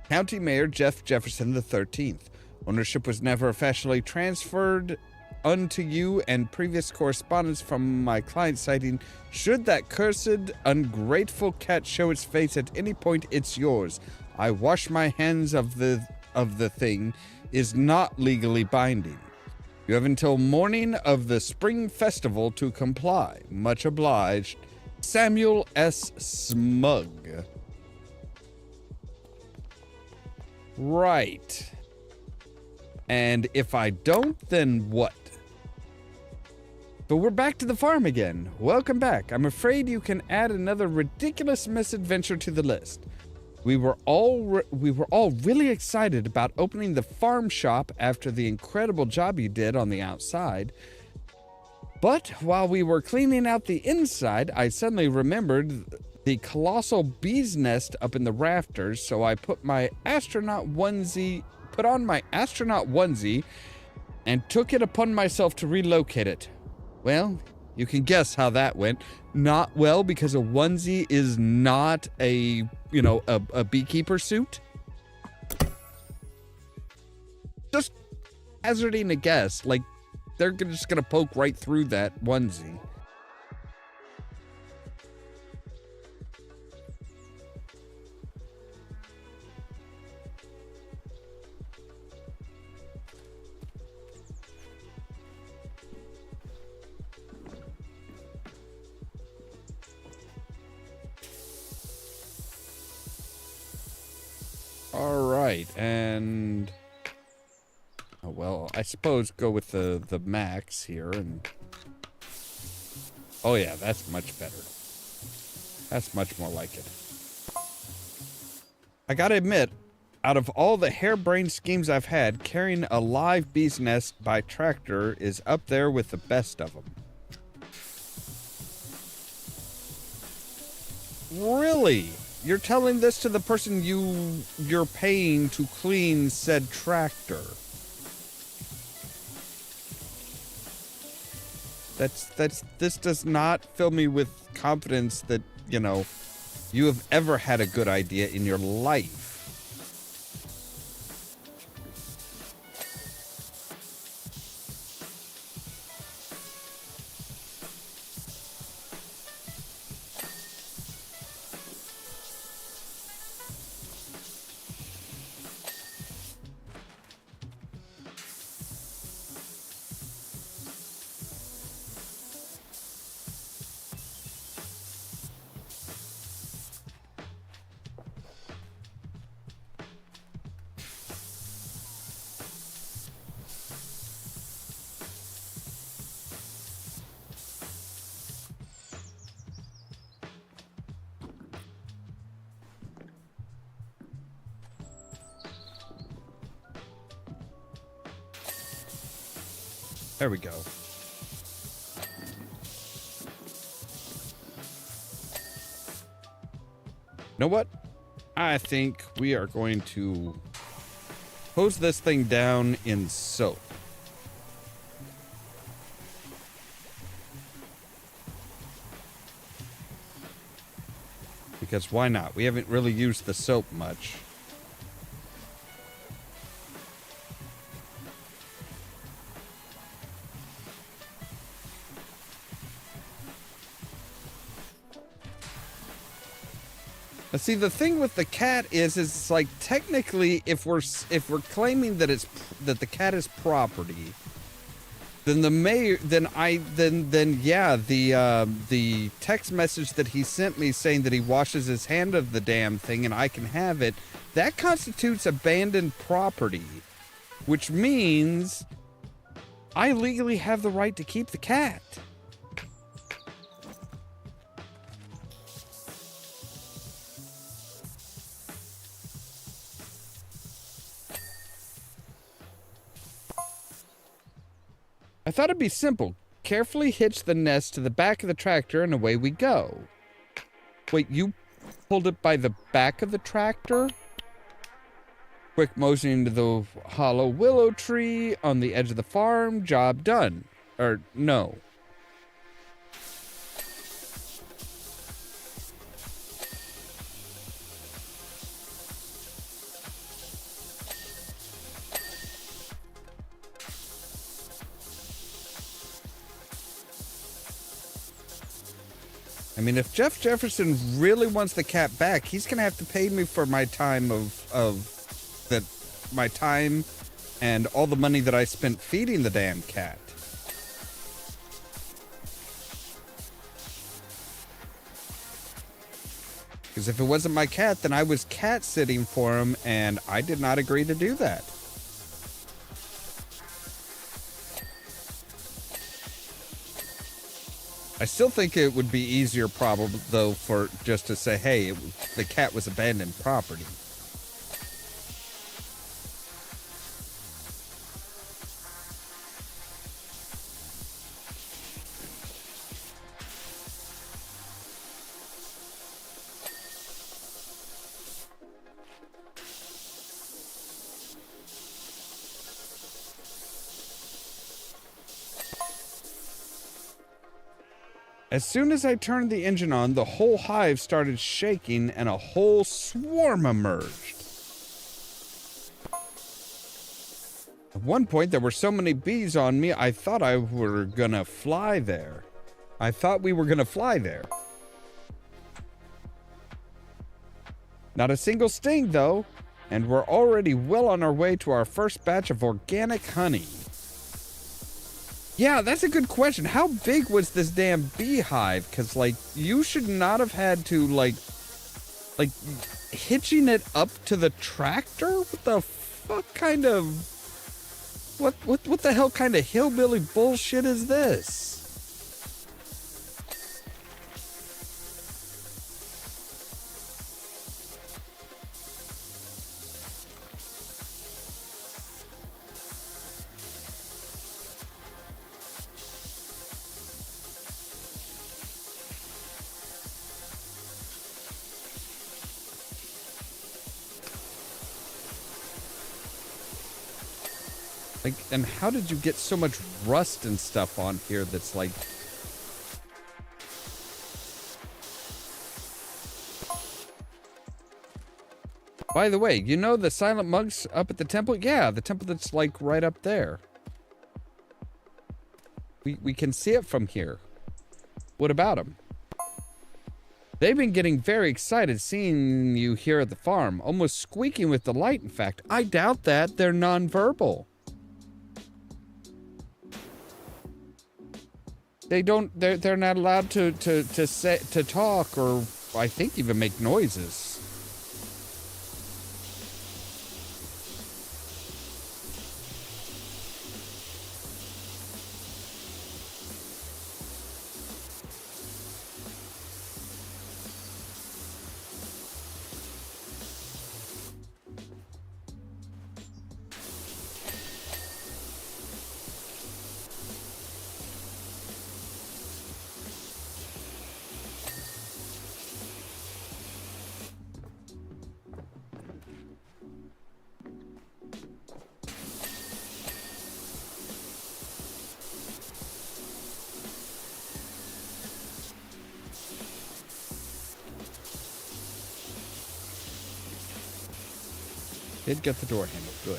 S2: County Mayor Jeff Jefferson the 13th. Ownership was never officially transferred unto you and previous correspondence from my client citing, should that cursed, ungrateful cat show its face at any point, it's yours. I wash my hands of the thing is not legally binding. You have until morning of the spring festival to comply. Much obliged, Samuel S. Smug. Right. And if I don't, then what? But we're back to the farm again. Welcome back. I'm afraid you can add another ridiculous misadventure to the list. We were all really excited about opening the farm shop after the incredible job you did on the outside. But while we were cleaning out the inside, I suddenly remembered the colossal bee's nest up in the rafters, so I put on my astronaut onesie and took it upon myself to relocate it. Well, you can guess how that went. Not well, because a onesie is not a beekeeper suit. Just hazarding a guess, like they're just gonna poke right through that onesie. All right, and well, I suppose go with the max here, and oh yeah, that's much better. That's much more like it. I gotta admit, out of all the harebrained schemes I've had, carrying a live bee's nest by tractor is up there with the best of them. Really? You're telling this to the person you're paying to clean said tractor? This does not fill me with confidence that, you have ever had a good idea in your life. There we go. You know what? I think we are going to hose this thing down in soap. Because why not? We haven't really used the soap much. See, the thing with the cat is it's like technically, if we're claiming that the cat is property, then the text message that he sent me saying that he washes his hand of the damn thing and I can have it, that constitutes abandoned property, which means I legally have the right to keep the cat. I thought it'd be simple. Carefully hitch the nest to the back of the tractor and away we go. Wait, you pulled it by the back of the tractor? Quick motion to the hollow willow tree on the edge of the farm. Job done. Or, no. I mean, if Jeff Jefferson really wants the cat back, he's gonna have to pay me for my time my time and all the money that I spent feeding the damn cat. Because if it wasn't my cat, then I was cat sitting for him, and I did not agree to do that. I still think it would be easier, probably, though, for just to say, hey, the cat was abandoned property. As soon as I turned the engine on, the whole hive started shaking and a whole swarm emerged. At one point, there were so many bees on me, I thought we were gonna fly there. Not a single sting, though, and we're already well on our way to our first batch of organic honey. Yeah, that's a good question. How big was this damn beehive? Because, like, you should not have had to, like, hitching it up to the tractor? What the fuck kind of... What the hell kind of hillbilly bullshit is this? Like, and how did you get so much rust and stuff on here that's like... By the way, you know the silent mugs up at the temple? Yeah, the temple that's like right up there. We can see it from here. What about them? They've been getting very excited seeing you here at the farm, almost squeaking with delight, in fact. I doubt that. They're nonverbal. They're not allowed to talk or I think even make noises. Did get the door handle. Good.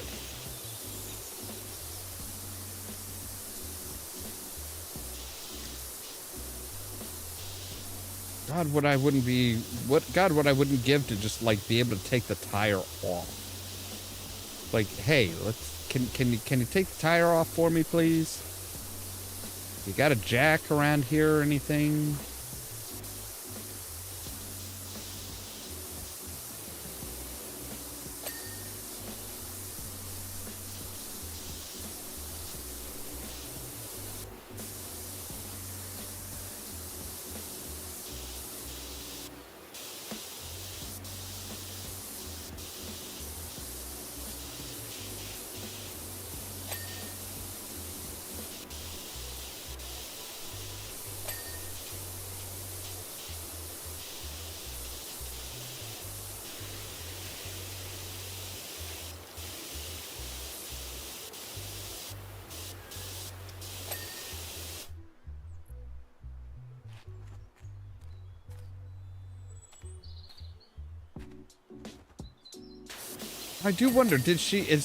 S2: God, what I wouldn't give to just like be able to take the tire off. Like, hey, can you take the tire off for me, please? You got a jack around here or anything? I do wonder, is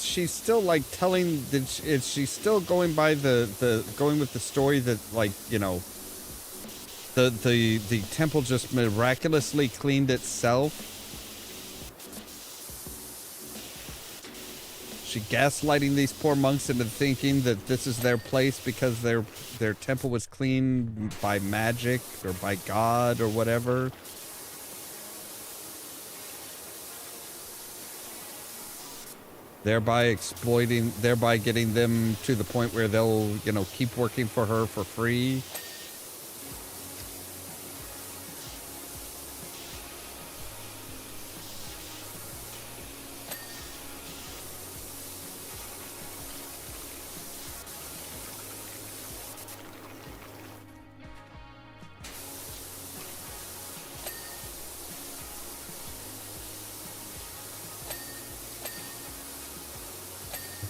S2: she still like telling, is she still going by going with the story that, like, you know,
S1: The temple just miraculously cleaned itself. She gaslighting these poor monks into thinking that this is their place because their temple was cleaned by magic or by God or whatever. Thereby getting them to the point where they'll, keep working for her for free.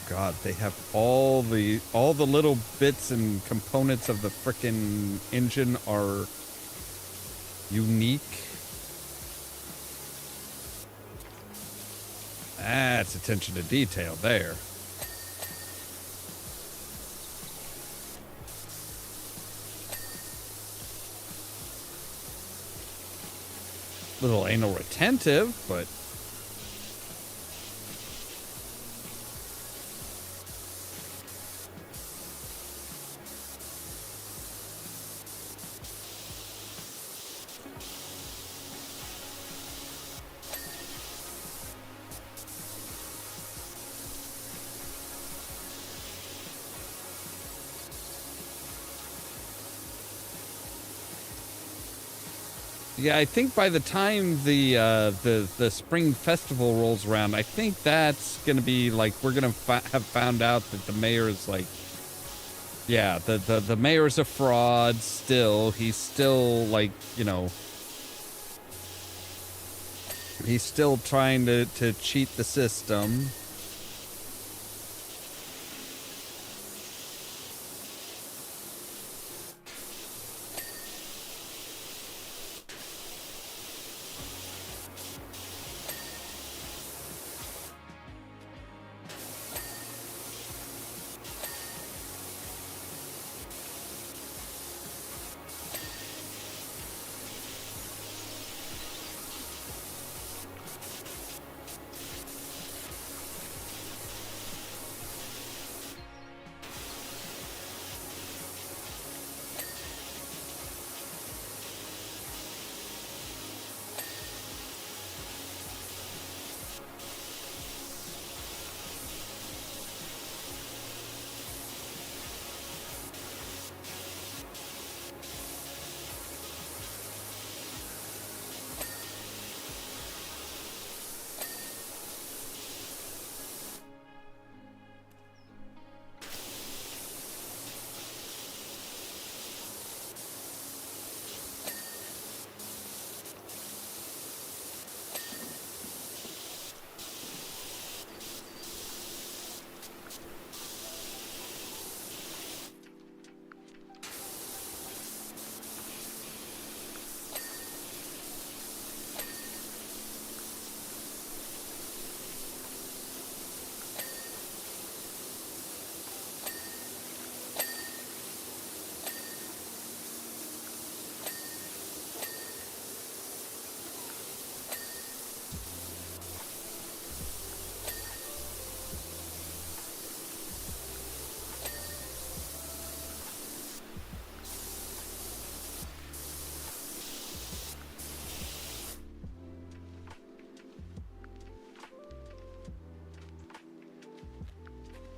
S1: God, they have all the little bits and components of the frickin' engine are unique. That's attention to detail there. Little anal retentive, but yeah, I think by the time the spring festival rolls around, I think that's gonna be like we're gonna have found out that the mayor is like, yeah, the mayor's a fraud. Still, he's still like, he's still trying to cheat the system.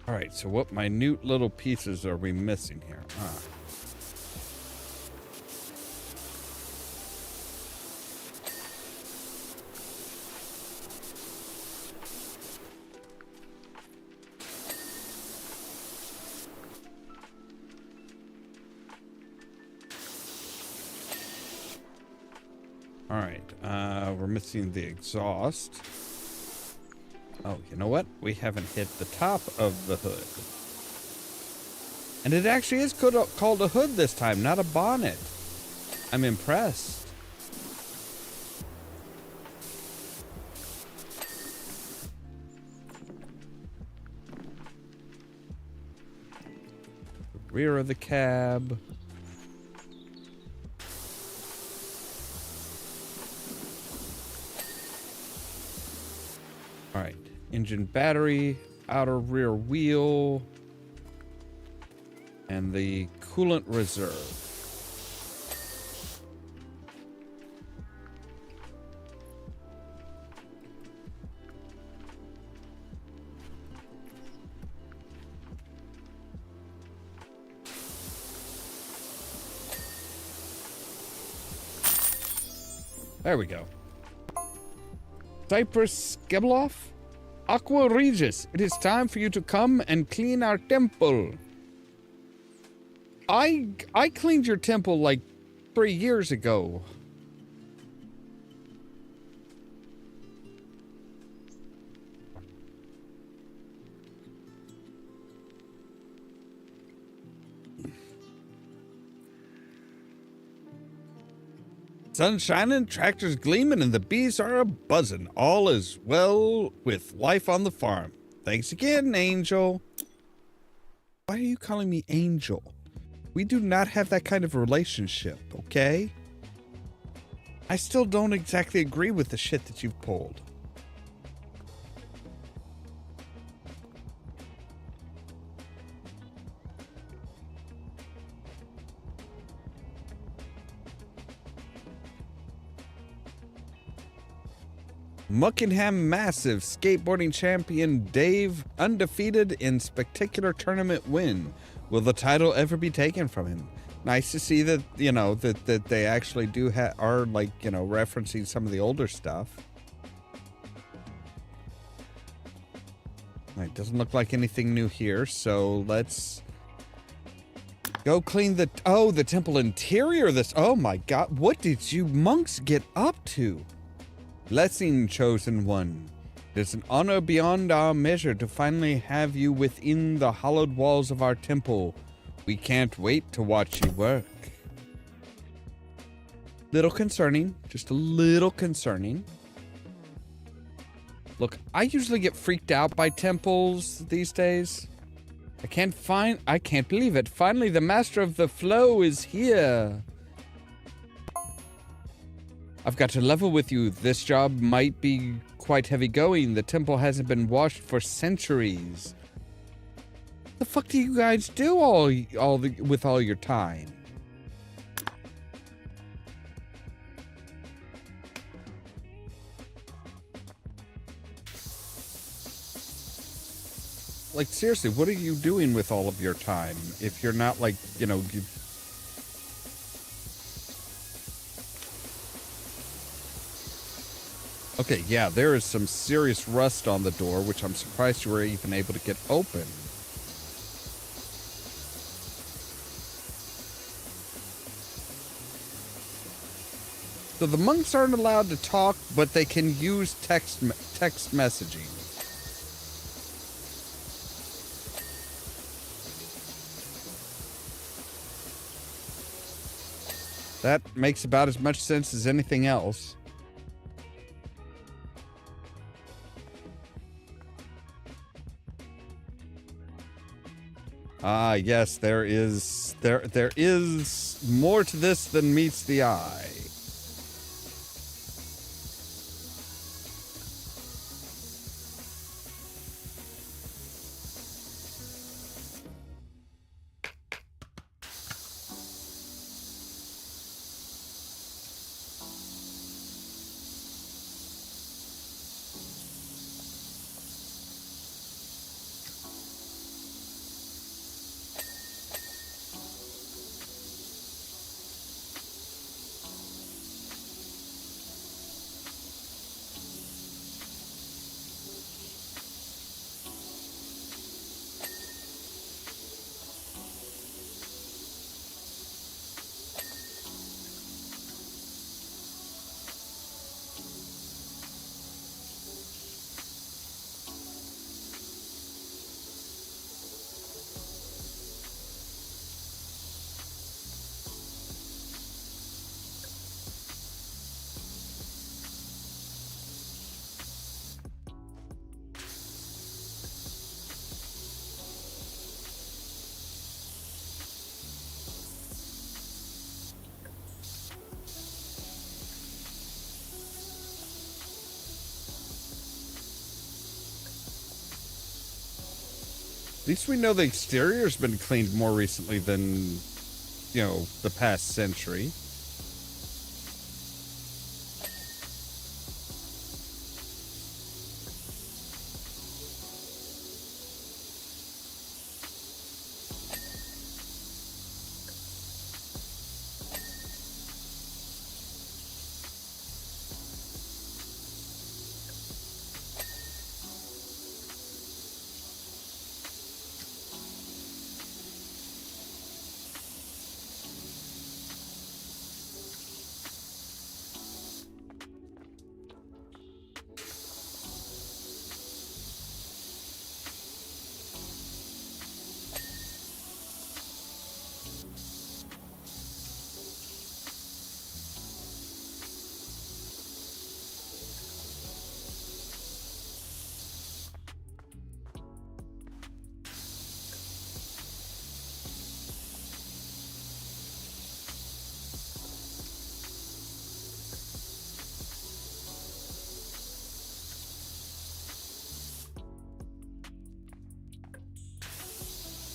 S1: All right, so what minute little pieces are we missing here? All right, we're missing the exhaust. Oh, you know what? We haven't hit the top of the hood. And it actually is called a hood this time, not a bonnet. I'm impressed. The rear of the cab.
S2: engine battery, outer rear wheel, and the coolant reserve. There we go. Cypress Skebeloff? Aqua Regis, it is time for you to come and clean our temple. I cleaned your temple like 3 years ago. Sun shining, tractors gleaming, and the bees are a-buzzing. All is well with life on the farm. Thanks again, Angel. Why are you calling me Angel? We do not have that kind of relationship, okay? I still don't exactly agree with the shit that you've pulled. Muckingham Massive skateboarding champion Dave undefeated in spectacular tournament win. Will the title ever be taken from him? Nice to see that, you know, that they actually are like, you know, referencing some of the older stuff. All right, doesn't look like anything new here, so let's go clean the temple interior. Oh my god, what did you monks get up to? Blessing, chosen one. It is an honor beyond our measure to finally have you within the hallowed walls of our temple. We can't wait to watch you work. Little concerning, just a little concerning. Look, I usually get freaked out by temples these days. I can't believe it. Finally, the master of the flow is here. I've got to level with you. This job might be quite heavy going. The temple hasn't been washed for centuries. What the fuck do you guys do with all your time? Like, seriously, what are you doing with all of your time if you're not, like, you know, Okay, yeah, there is some serious rust on the door, which I'm surprised you were even able to get open. So the monks aren't allowed to talk, but they can use text messaging. That makes about as much sense as anything else. Ah, yes, there is more to this than meets the eye. At least we know the exterior's been cleaned more recently than, the past century.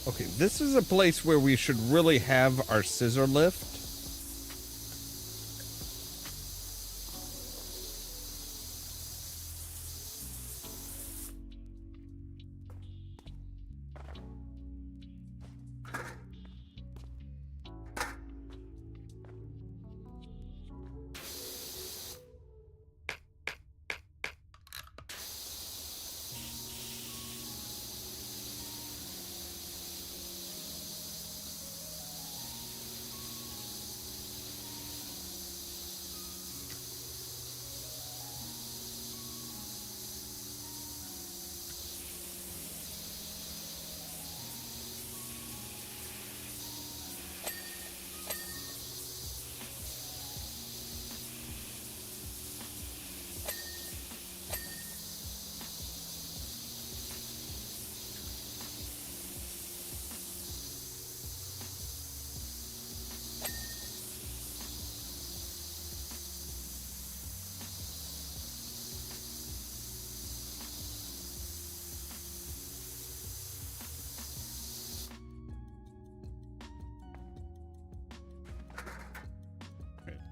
S2: Okay, this is a place where we should really have our scissor lift.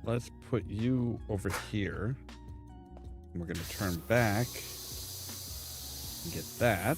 S2: Let's put you over here. We're going to turn back and get that.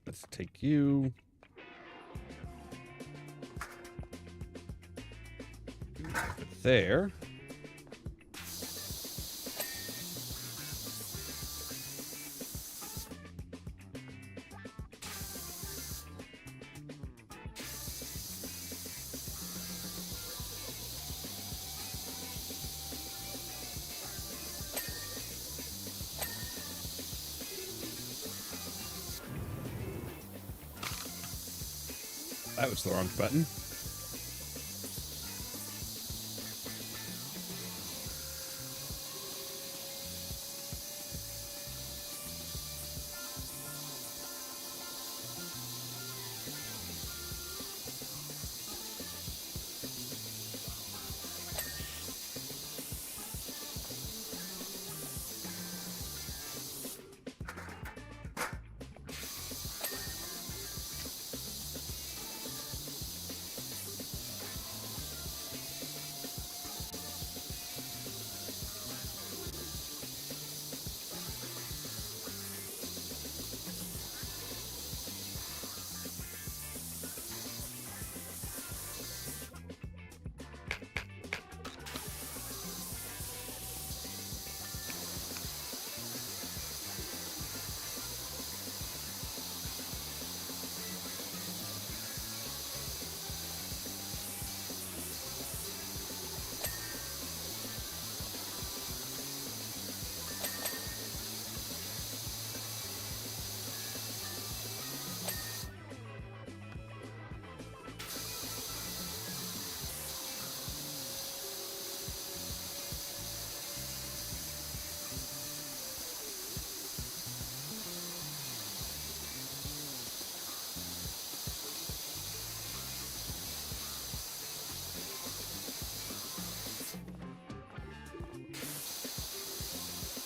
S2: Let's take you. There. That was the wrong button.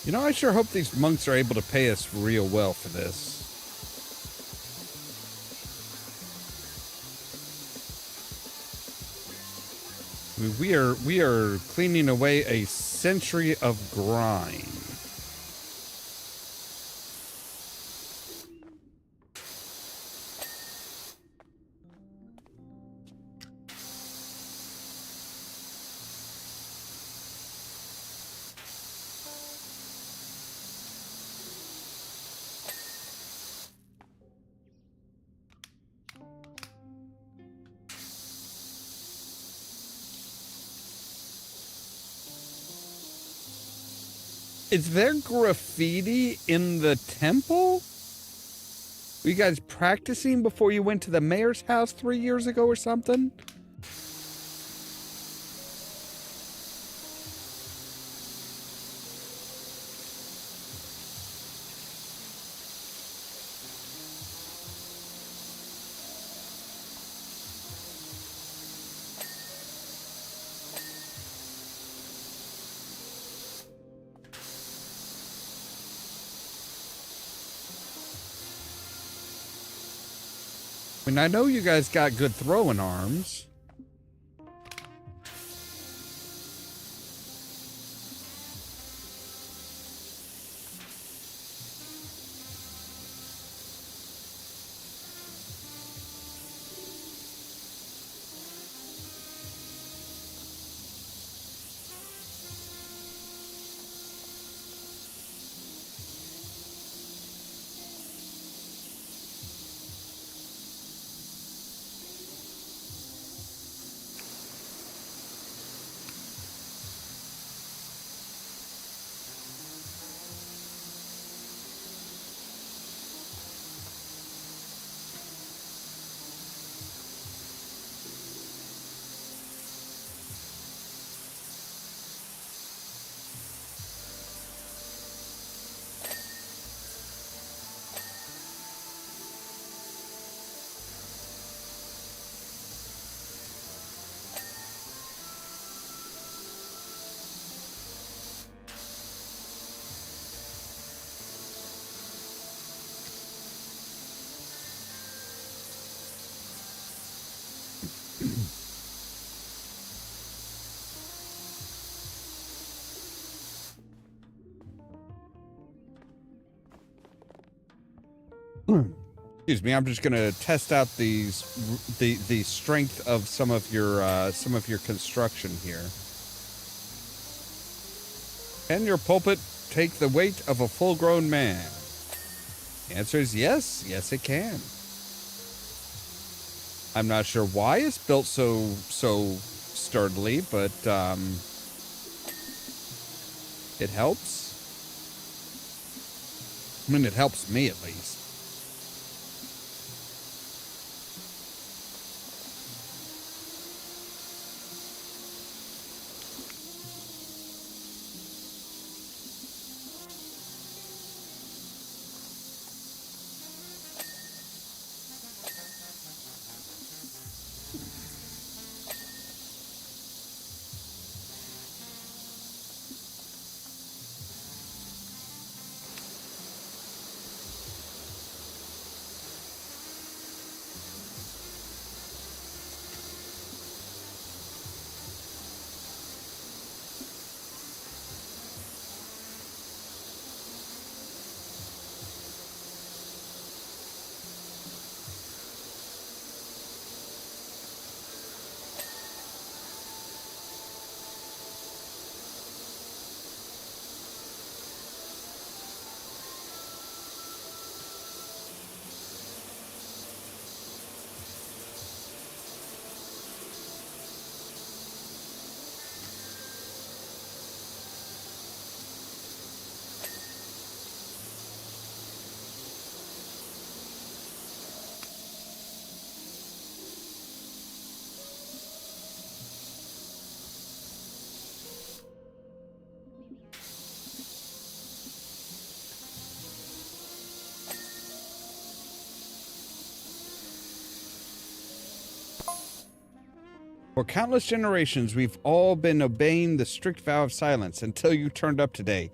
S2: You know, I sure hope these monks are able to pay us real well for this. I mean, we are cleaning away a century of grime. Is there graffiti in the temple? Were you guys practicing before you went to the mayor's house 3 years ago or something? I mean, I know you guys got good throwing arms. Excuse me, I'm just gonna test out the strength of some of your construction here. Can your pulpit take the weight of a full-grown man? The answer is yes. Yes, it can. I'm not sure why it's built so sturdily, but it helps. I mean, it helps me at least. For countless generations, we've all been obeying the strict vow of silence until you turned up today.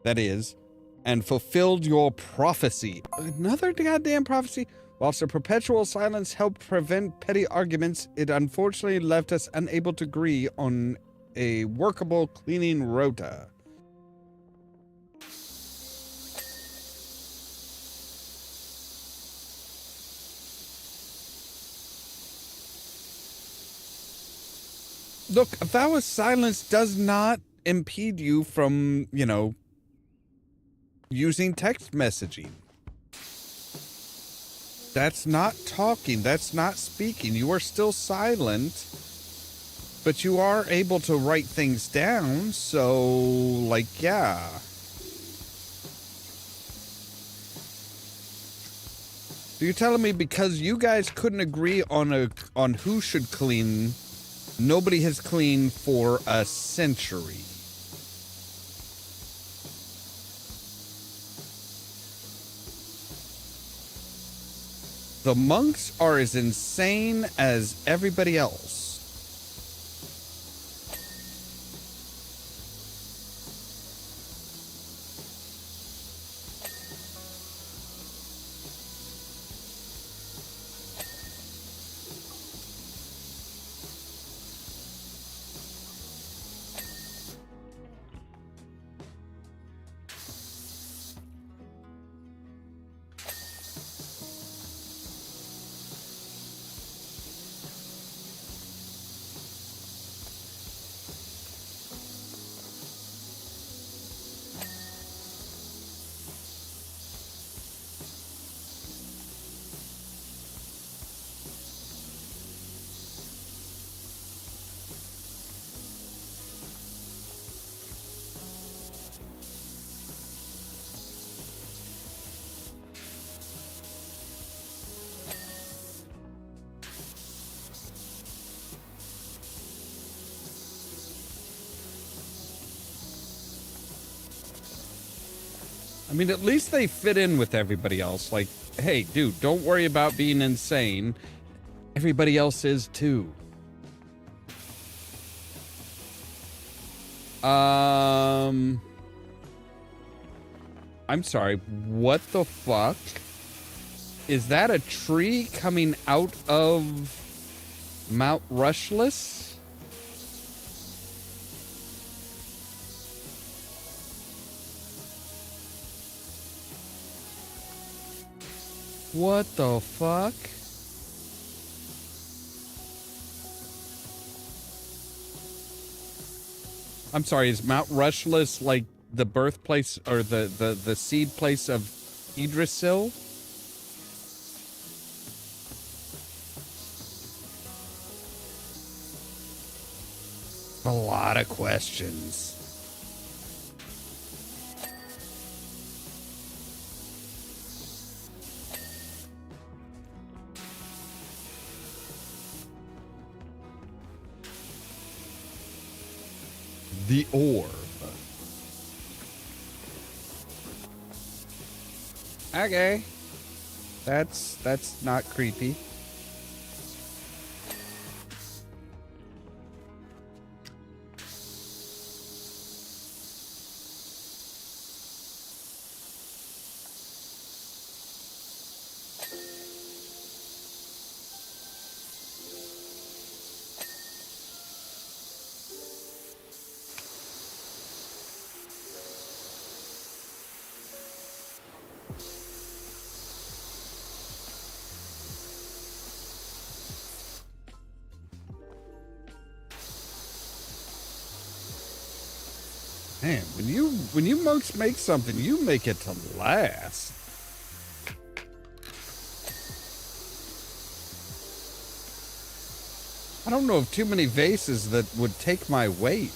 S2: that is, and fulfilled your prophecy. Another goddamn prophecy? Whilst a perpetual silence helped prevent petty arguments, it unfortunately left us unable to agree on a workable cleaning rota. Look, a vow of silence does not impede you from, using text messaging. That's not talking. That's not speaking. You are still silent, but you are able to write things down. So, yeah. So you're telling me because you guys couldn't agree on who should clean, nobody has cleaned for a century. The monks are as insane as everybody else. I mean, at least they fit in with everybody else. Like, hey, dude, don't worry about being insane. Everybody else is too. I'm sorry, what the fuck? Is that a tree coming out of Mount Rushless? What the fuck? I'm sorry, is Mount Rushless like the birthplace or the seed place of Idrisil? A lot of questions. The orb. Okay. That's not creepy. Man, when you monks make something, you make it to last. I don't know of too many vases that would take my weight.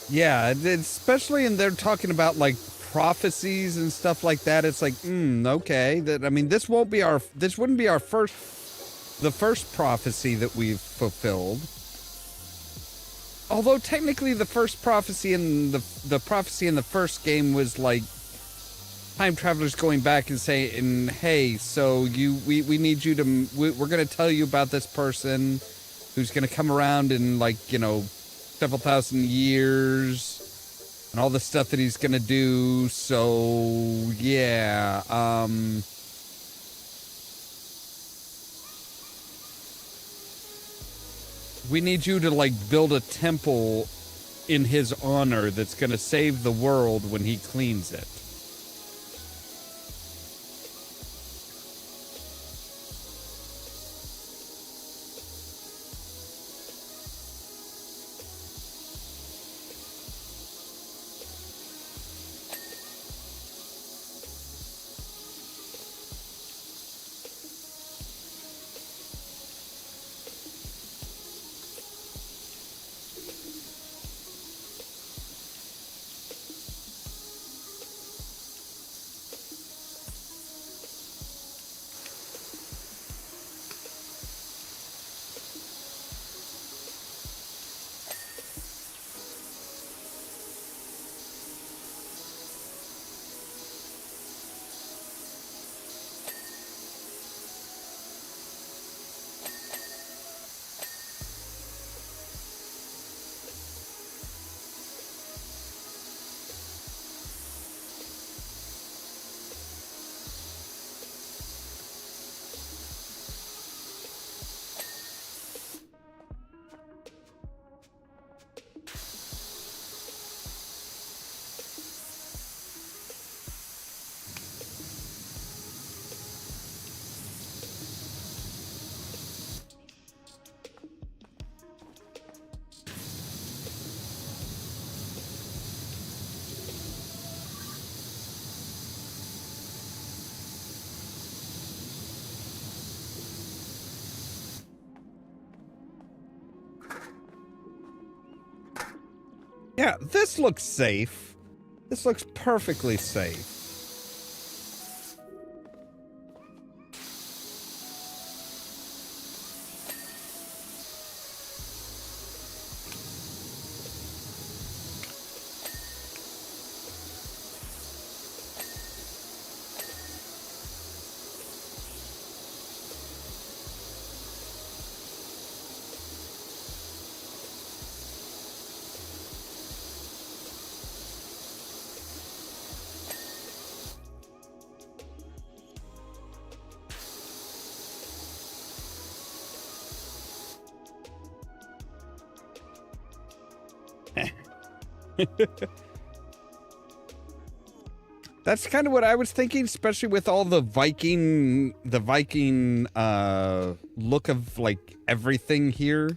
S2: Yeah, especially in they're talking about like prophecies and stuff like that. It's like, okay. That I mean, this wouldn't be the first prophecy that we've fulfilled. Although technically, the first prophecy in the prophecy in the first game was like time travelers going back and saying, "Hey, so we need you to we're going to tell you about this person who's going to come around in like several thousand years." And all the stuff that he's gonna do, so yeah, we need you to like build a temple in his honor that's gonna save the world when he cleans it. Yeah, this looks safe. This looks perfectly safe. That's kind of what I was thinking, especially with all the Viking look of like everything here.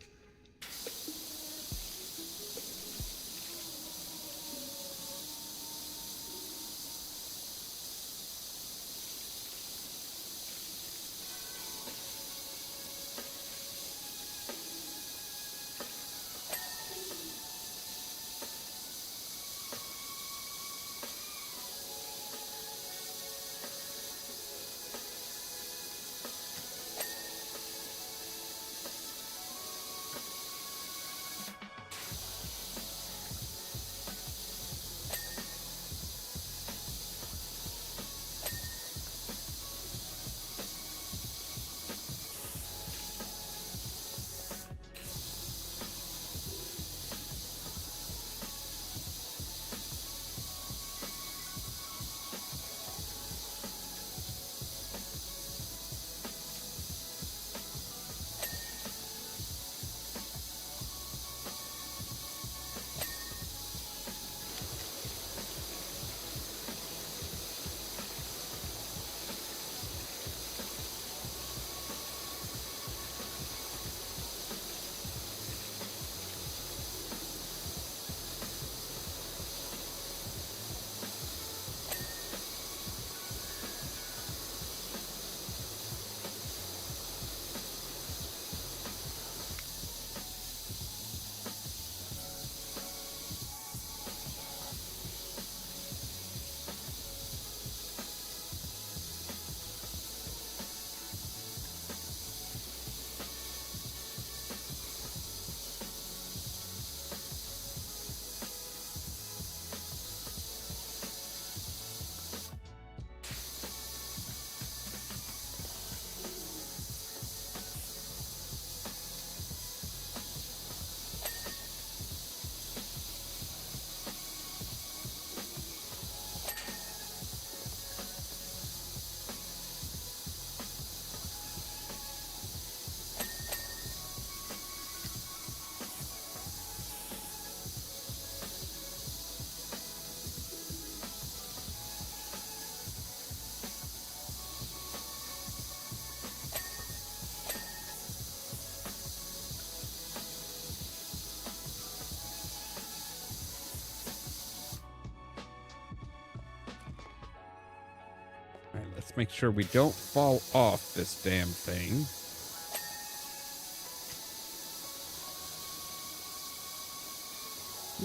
S2: Let's make sure we don't fall off this damn thing.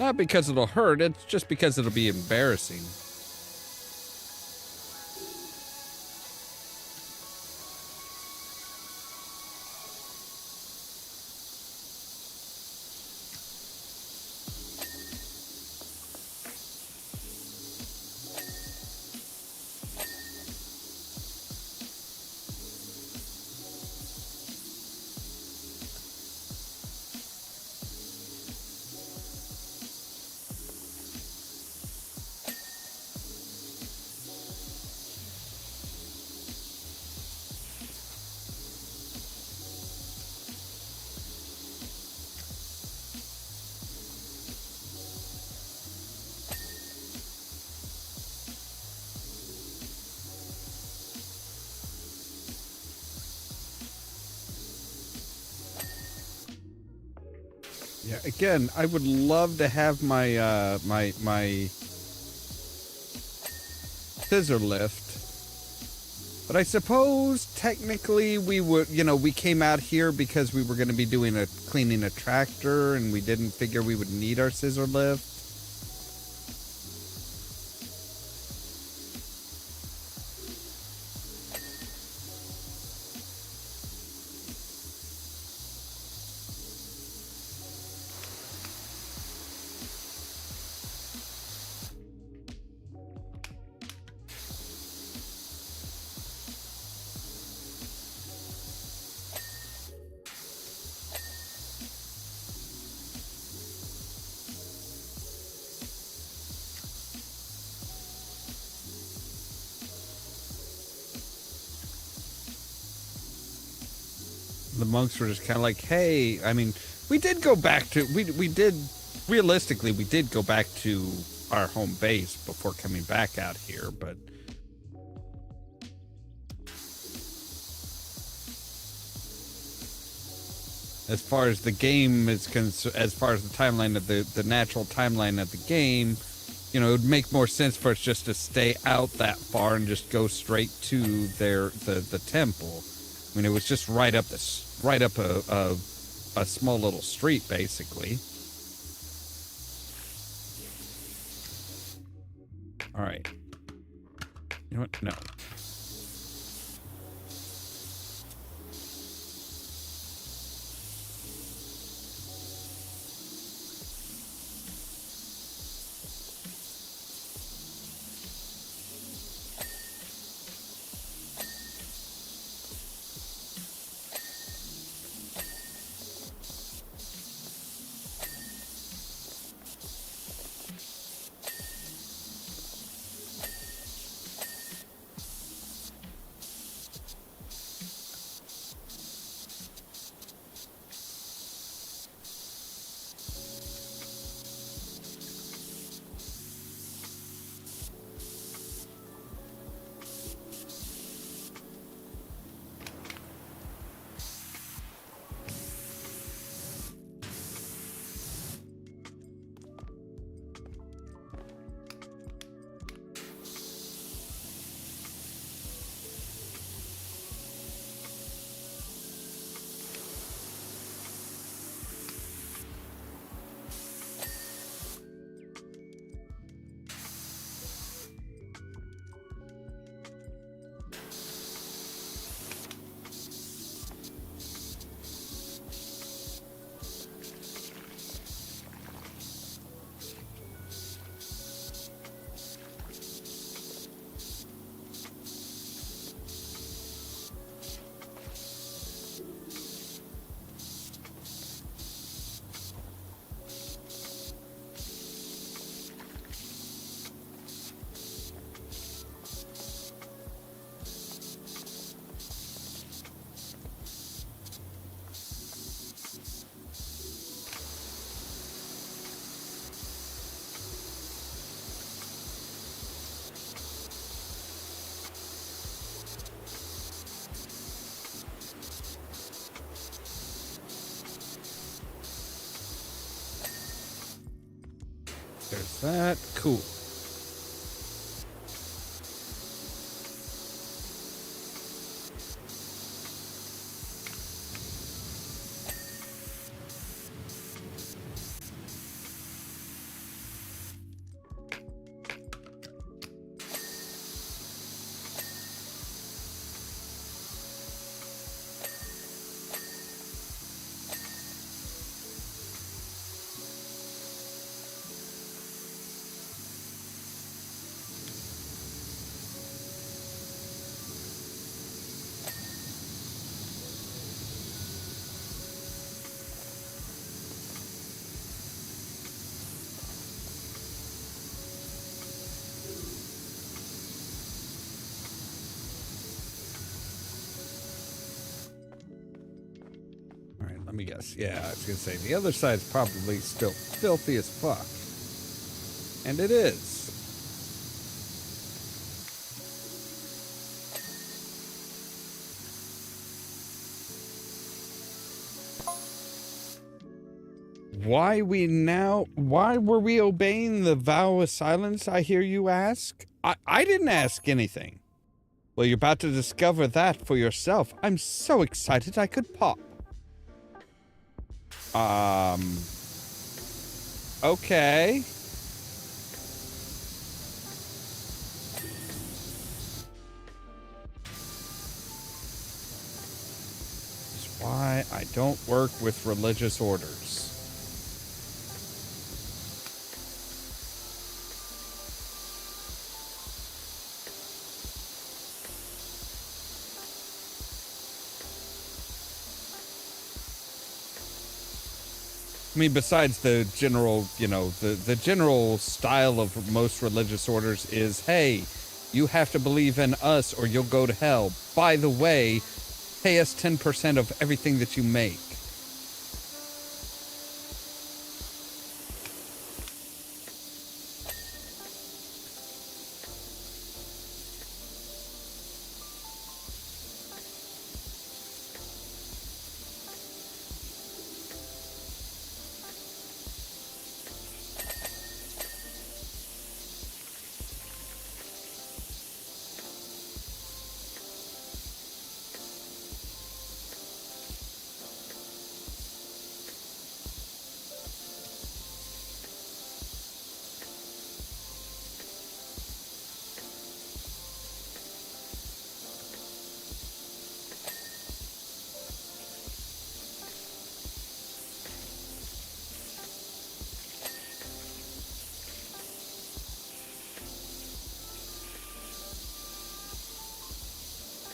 S2: Not because it'll hurt, it's just because it'll be embarrassing. Yeah, again, I would love to have my my scissor lift, but I suppose technically we would, we came out here because we were going to be doing cleaning a tractor, and we didn't figure we would need our scissor lift. The monks were just kind of like, hey, I mean, we did go back to, we did, realistically, we did go back to our home base before coming back out here, but as far as the game is concerned, as far as the timeline of the natural timeline of the game, it would make more sense for us just to stay out that far and just go straight to the temple. I mean, it was just right up a small little street, basically. All right. You know what? No. There's that. Cool. Let me guess. Yeah, I was going to say, the other side's probably still filthy as fuck. And it is. Why were we obeying the vow of silence, I hear you ask? I didn't ask anything. Well, you're about to discover that for yourself. I'm so excited I could pop. Okay. That's why I don't work with religious orders. I mean, besides the general, the general style of most religious orders is, hey, you have to believe in us or you'll go to hell. By the way, pay us 10% of everything that you make.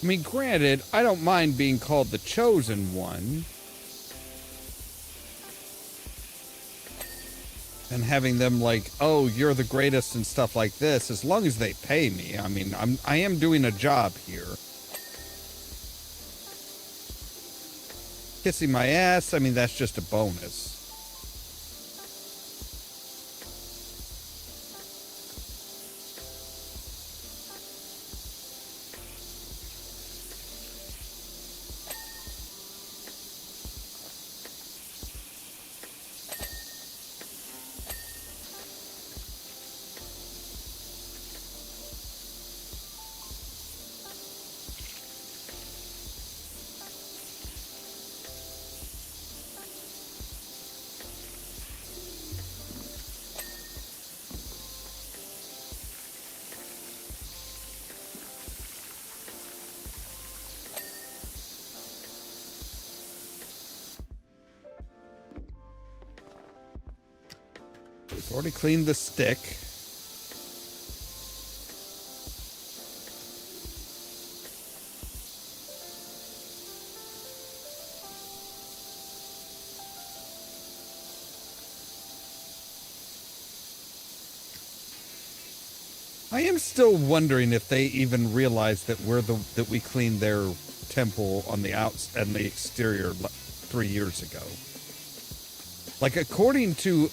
S2: I mean, granted, I don't mind being called the chosen one. And having them like, oh, you're the greatest and stuff like this, as long as they pay me. I mean, I am doing a job here. Kissing my ass, I mean, that's just a bonus. We've already cleaned the stick. I am still wondering if they even realize that that we cleaned their temple on the and the exterior 3 years ago. Like, according to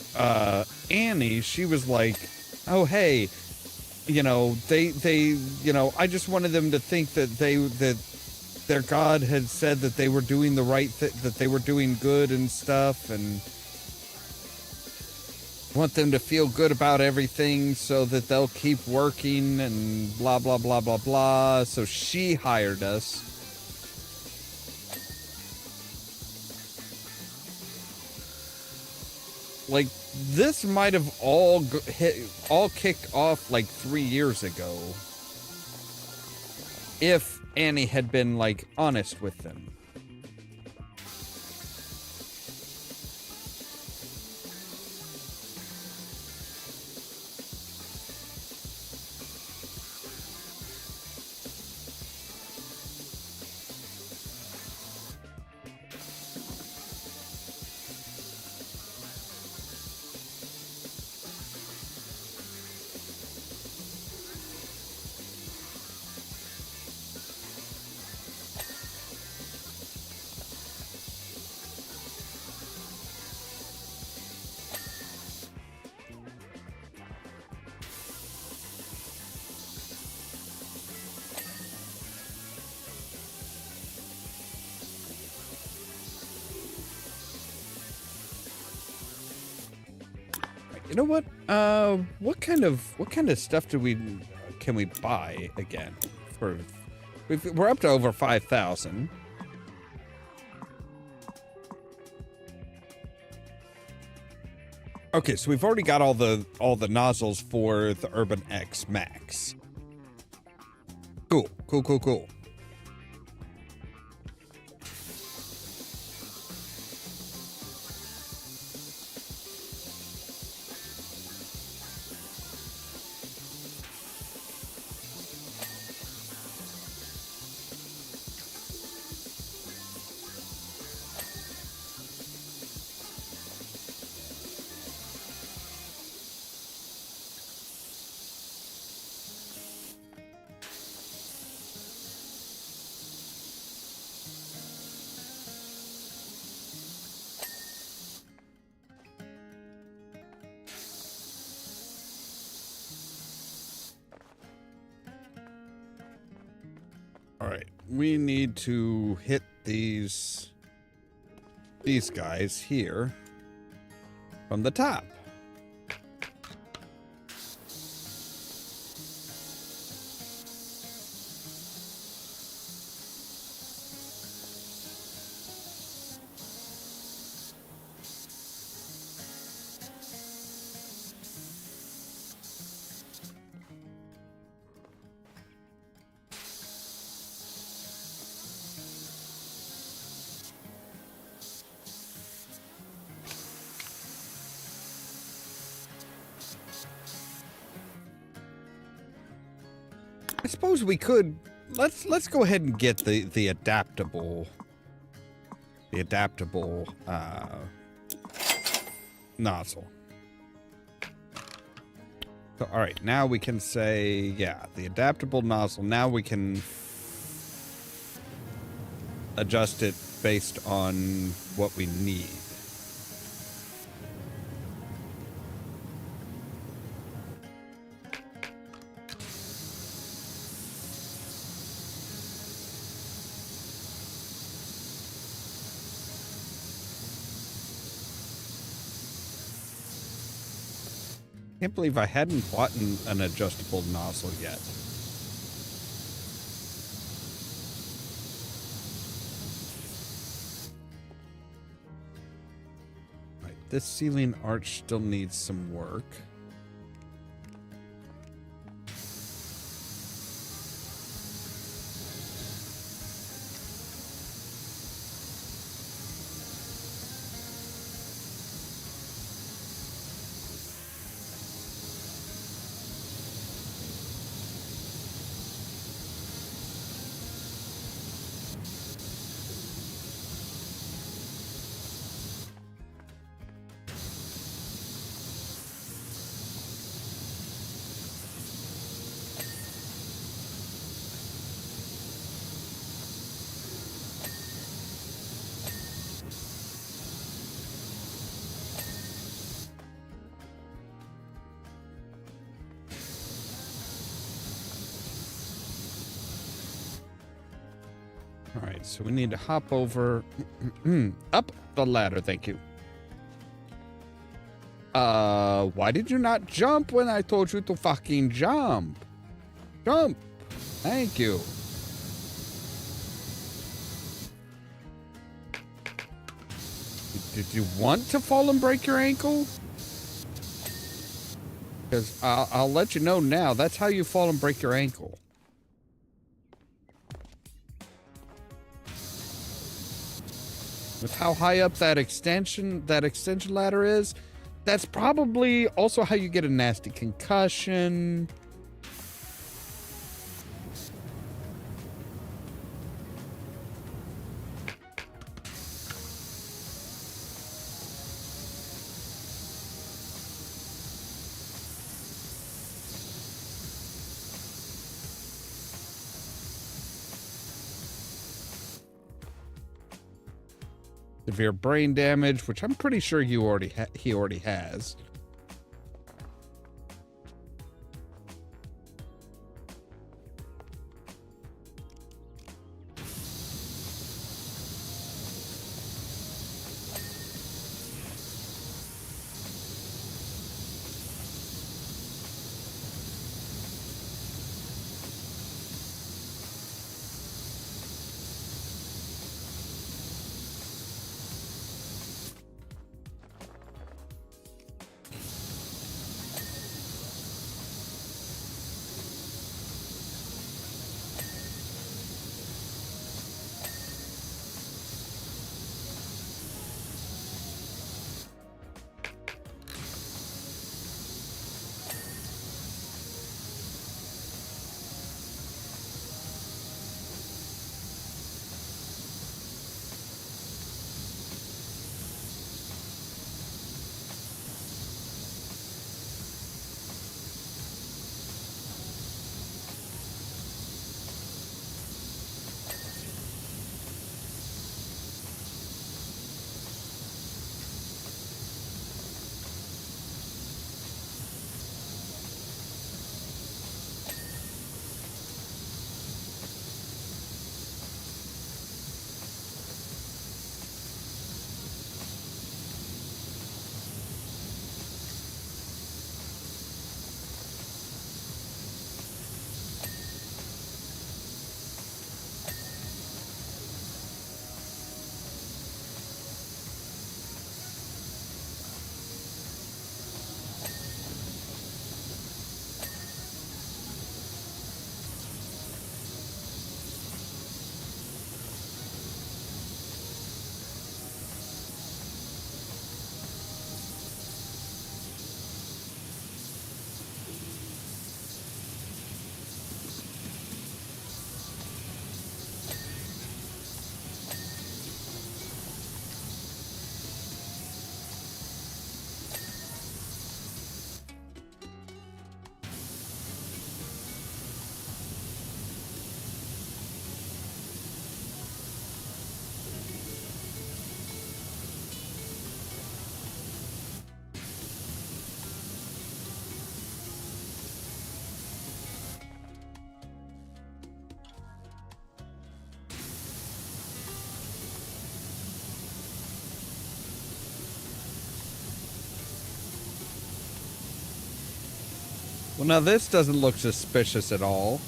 S2: Annie, she was like, oh, hey, I just wanted them to think that that their God had said that they were doing the right thing, that they were doing good and stuff, and want them to feel good about everything so that they'll keep working and blah, blah, blah, blah, blah. So she hired us. Like, this might have all kicked off like 3 years ago if Annie had been like honest with them. You know what? What kind of stuff can we buy again? We're up to over 5,000. Okay, so we've already got all the nozzles for the Urban X Max. Cool. All right, we need to hit these guys here from the top. I suppose we could let's go ahead and get the adaptable nozzle. So, all right, now we can say, yeah, the adaptable nozzle. Now we can adjust it based on what we need. Can't believe I hadn't bought an adjustable nozzle yet. Right, this ceiling arch still needs some work. All right, so we need to hop over up the ladder. Thank you. Why did you not jump when I told you to fucking jump? Jump. Thank you. Did you want to fall and break your ankle? Because I'll let you know now. That's how you fall and break your ankle. With how high up that extension ladder is, that's probably also how you get a nasty concussion. Severe brain damage, which I'm pretty sure he already has. Well, now this doesn't look suspicious at all.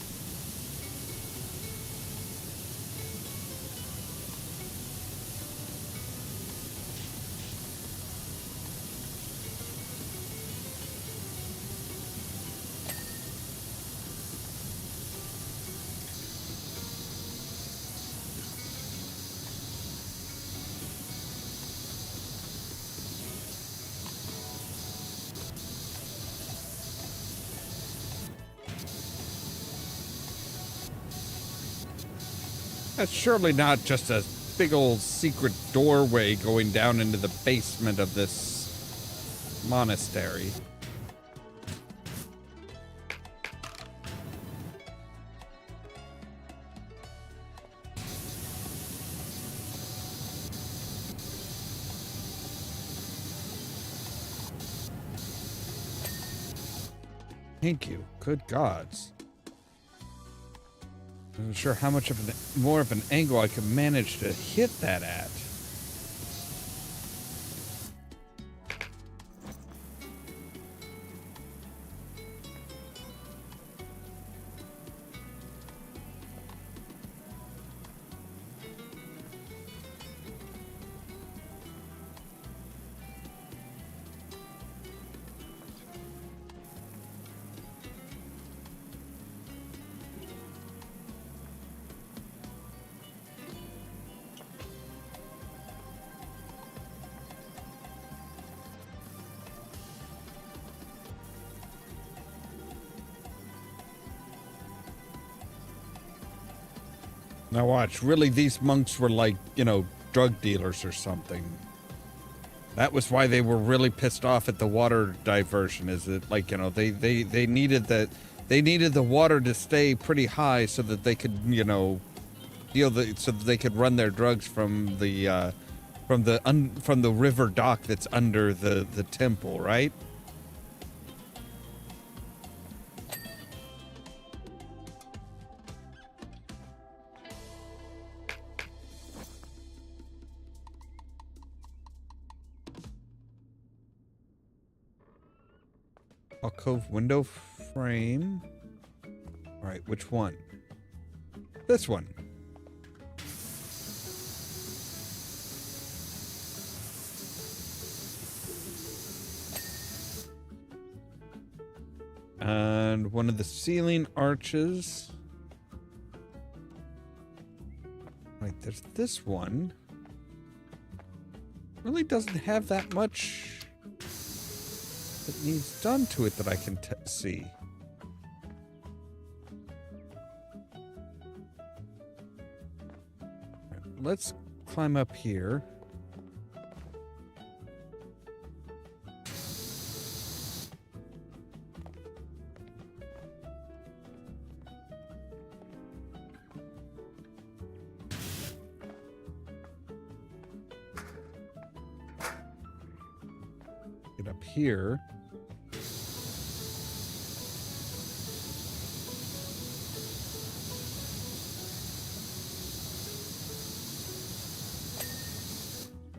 S2: That's surely not just a big old secret doorway going down into the basement of this monastery. Thank you. Good gods. I'm not sure how much of more of an angle I could manage to hit that at. Now watch, really these monks were like, you know, drug dealers or something. That was why they were really pissed off at the water diversion, is that, like, you know, they needed that, they needed the water to stay pretty high so that they could, you know, so that they could run their drugs from the river dock that's under the temple, right? Alcove window frame. All right, which one? This one. And one of the ceiling arches. Right, there's this one. Really doesn't have that much that needs done to it that I can see. Right, let's climb up here. Get up here.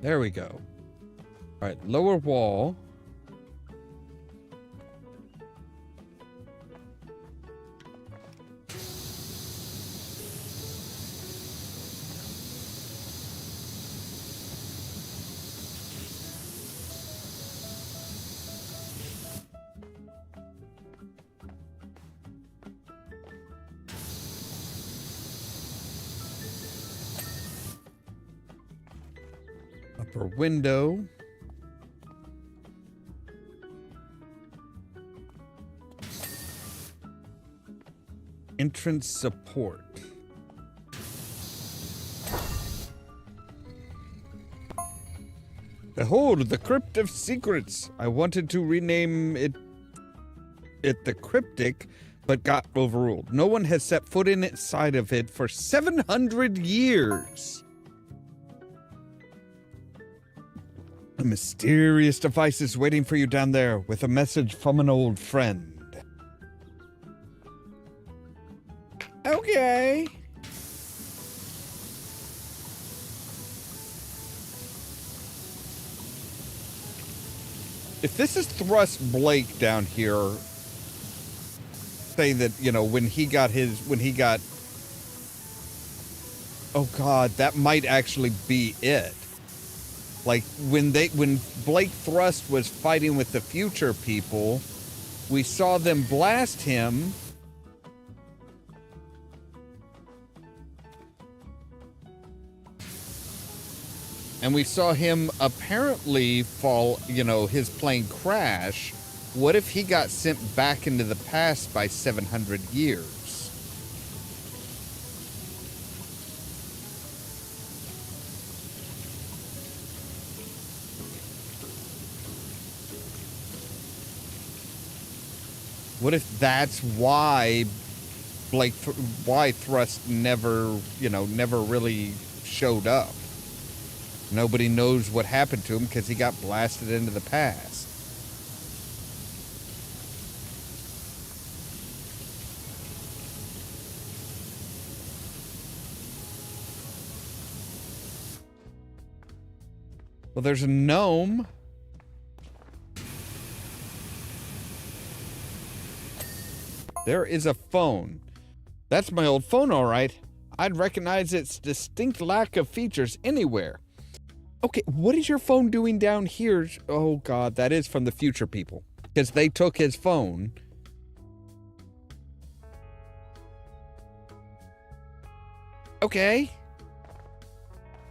S2: There we go. All right, lower wall. Upper window. Entrance support. Behold, the Crypt of Secrets. I wanted to rename it the Cryptic, but got overruled. No one has set foot inside of it for 700 years. A mysterious device is waiting for you down there with a message from an old friend. Okay. If this is Thrust Blake down here, saying that, you know, when he got, oh God, that might actually be it. Like when Blake Thrust was fighting with the future people, we saw them blast him. And we saw him apparently fall, you know, his plane crash. What if he got sent back into the past by 700 years? What if that's why why Thrust never, you know, never really showed up? Nobody knows what happened to him because he got blasted into the past. Well, there's a gnome. There is a phone. That's my old phone, all right. I'd recognize its distinct lack of features anywhere. Okay, what is your phone doing down here? Oh, God, that is from the future people. Because they took his phone. Okay.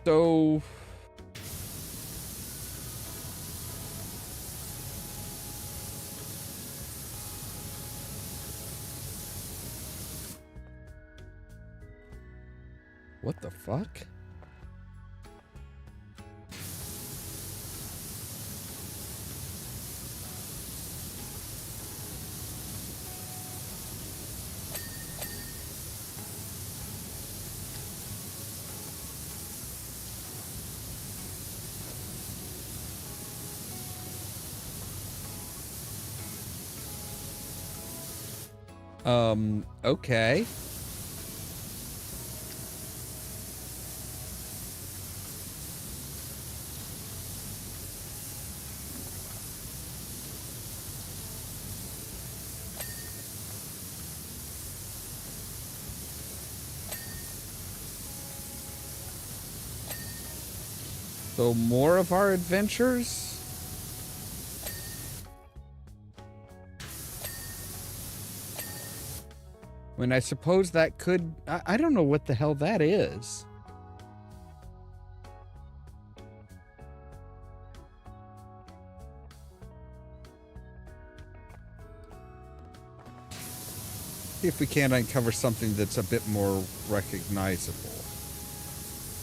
S2: So... what the fuck? Okay. So more of our adventures? I mean, I suppose that could... I don't know what the hell that is. See if we can't uncover something that's a bit more recognizable.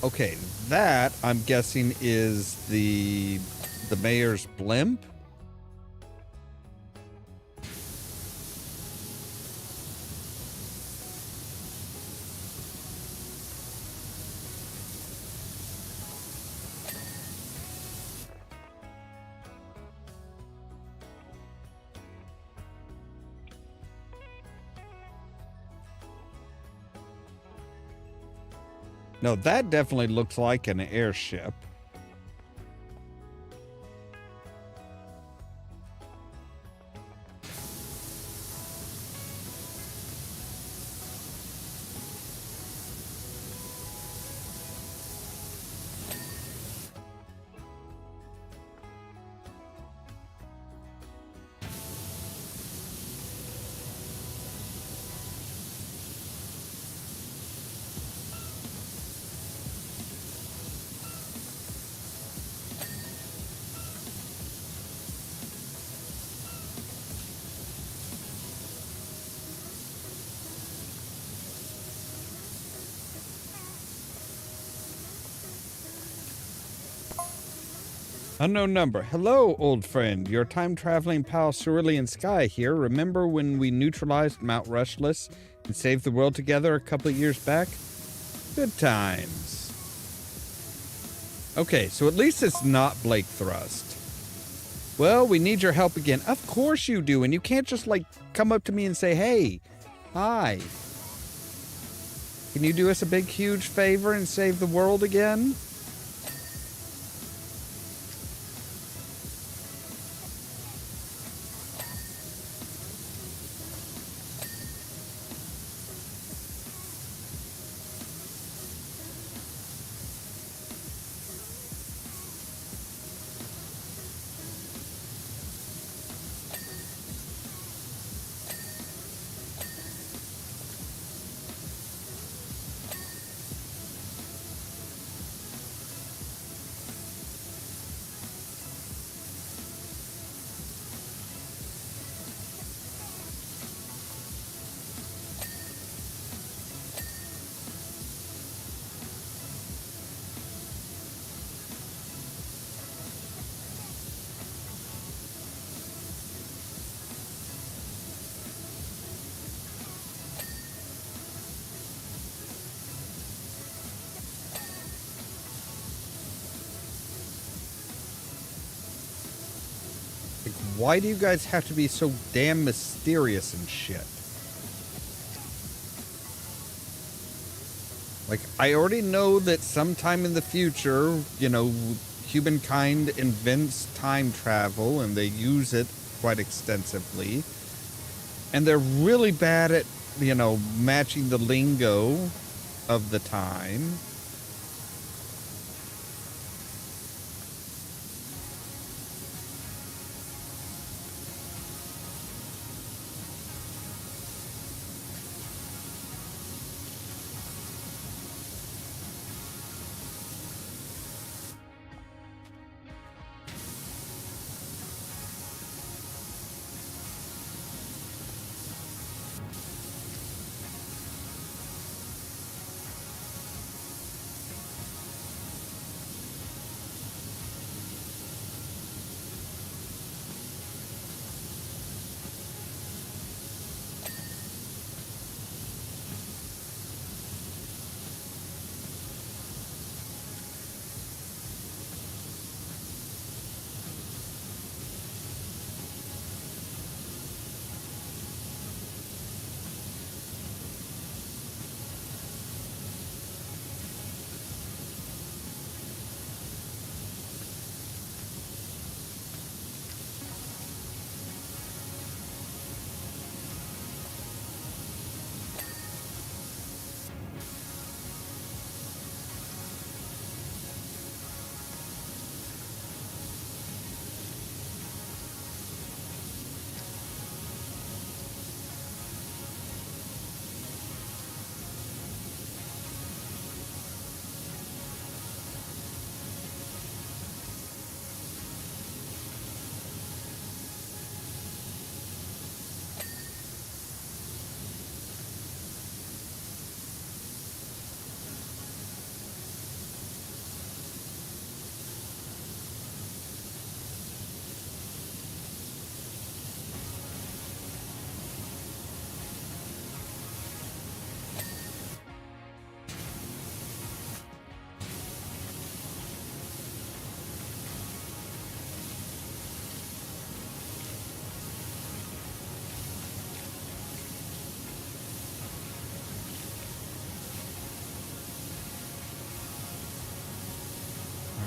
S2: Okay, that, I'm guessing, is the mayor's blimp? No, that definitely looks like an airship. Unknown number. Hello, old friend. Your time-traveling pal Cerulean Sky here. Remember when we neutralized Mount Rushless and saved the world together a couple of years back? Good times. Okay, so at least it's not Blake Thrust. Well, we need your help again. Of course you do, and you can't just, like, come up to me and say, hey, hi. Can you do us a big, huge favor and save the world again? Why do you guys have to be so damn mysterious and shit? Like, I already know that sometime in the future, you know, humankind invents time travel and they use it quite extensively. And they're really bad at, you know, matching the lingo of the time.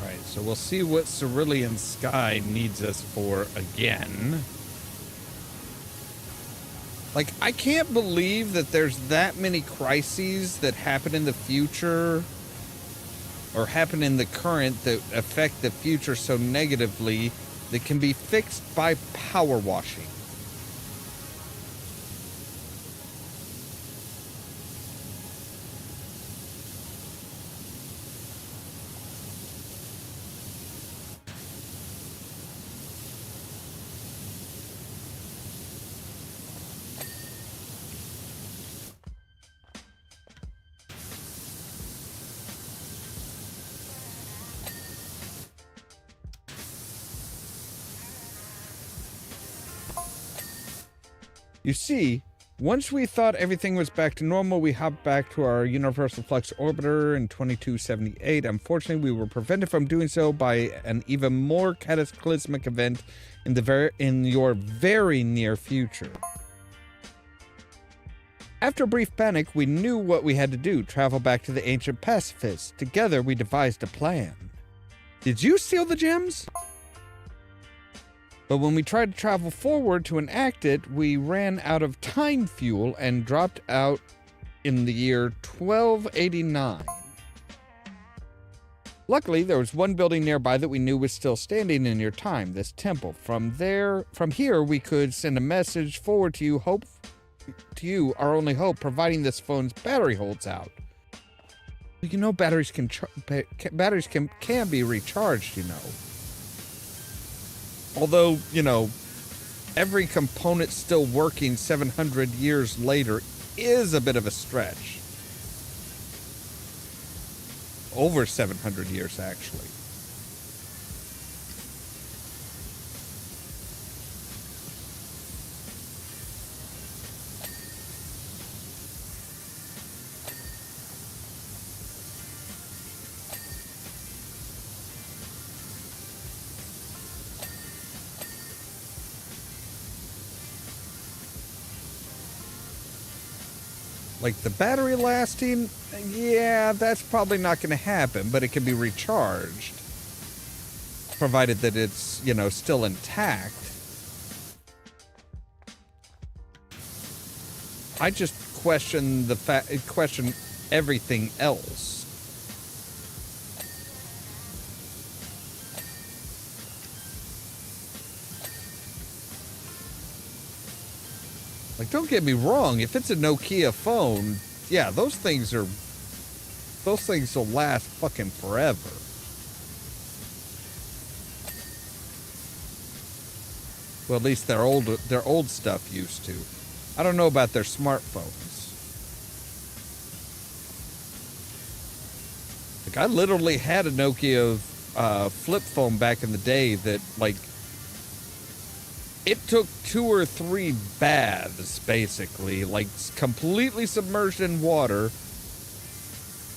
S2: Alright, so we'll see what Cerulean Sky needs us for again. Like, I can't believe that there's that many crises that happen in the future or happen in the current that affect the future so negatively that can be fixed by power washing. You see, once we thought everything was back to normal, we hopped back to our Universal Flux Orbiter in 2278. Unfortunately, we were prevented from doing so by an even more cataclysmic event in your very near future. After a brief panic, we knew what we had to do, travel back to the ancient pacifists. Together, we devised a plan. Did you steal the gems? But when we tried to travel forward to enact it, we ran out of time fuel and dropped out in the year 1289. Luckily, there was one building nearby that we knew was still standing in your time, this temple. From here, we could send a message forward to you, our only hope, providing this phone's battery holds out. You know, batteries can be recharged, you know. Although, you know, every component still working 700 years later is a bit of a stretch. Over 700 years, actually.
S1: Like the battery lasting, yeah, that's probably not going to happen, but it can be recharged. Provided that it's, you know, still intact. I just question question everything else. Like, don't get me wrong, if it's a Nokia phone, yeah, those things will last fucking forever. Well, at least their old stuff used to. I don't know about their smartphones. Like, I literally had a Nokia flip phone back in the day that, like, it took 2 or 3 baths, basically, like completely submerged in water.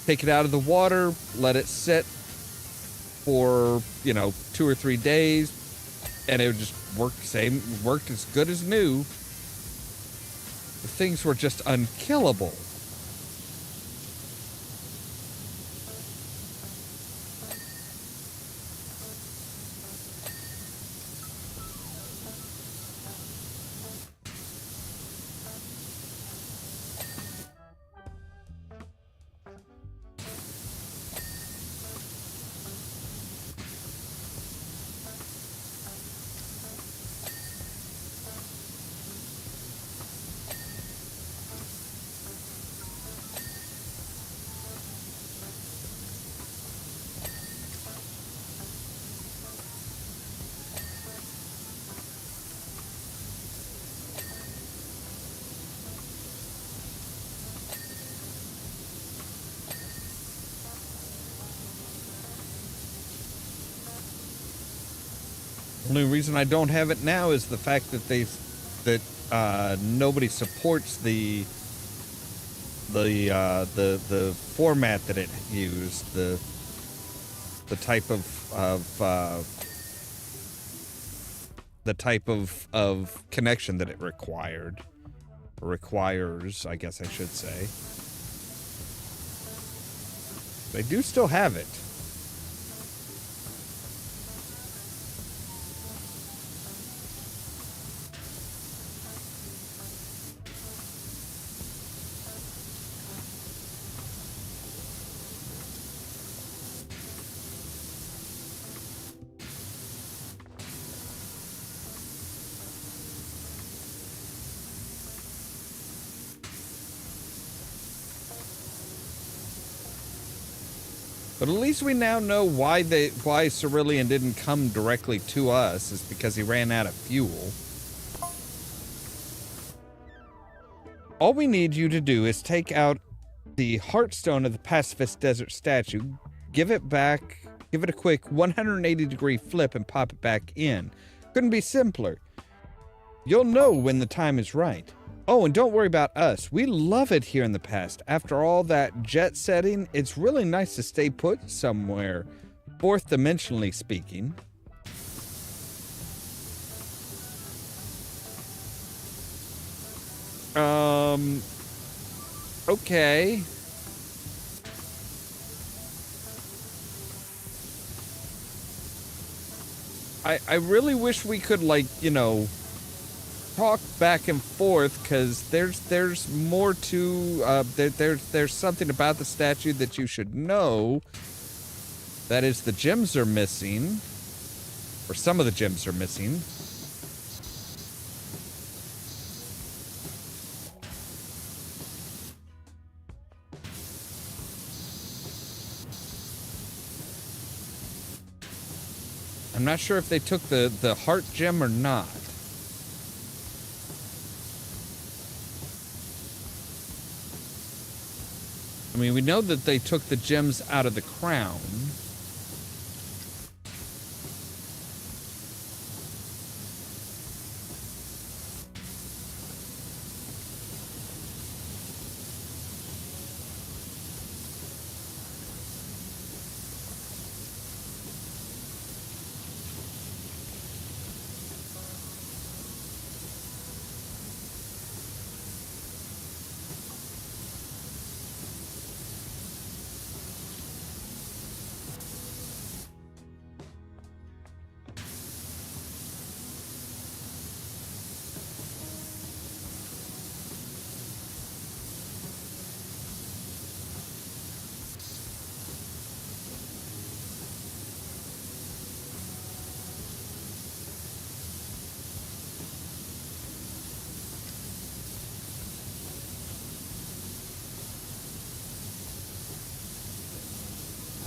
S1: Take it out of the water, let it sit for, you know, 2 or 3 days, and it would just worked as good as new. The things were just unkillable. Only reason I don't have it now is the fact that nobody supports the format that it used, the type of connection that it requires, I guess I should say. They do still have it. But at least we now know why Cerulean didn't come directly to us, is because he ran out of fuel. All we need you to do is take out the Heartstone of the Pacifist Desert statue, give it a quick 180-degree flip and pop it back in. Couldn't be simpler. You'll know when the time is right. Oh, and don't worry about us. We love it here in the past. After all that jet setting, it's really nice to stay put somewhere, fourth dimensionally speaking. Okay. I really wish we could, like, you know, talk back and forth, because there's more to there's something about the statue that you should know. That is, the gems are missing, or some of the gems are missing. I'm not sure if they took the heart gem or not. I mean, we know that they took the gems out of the crown.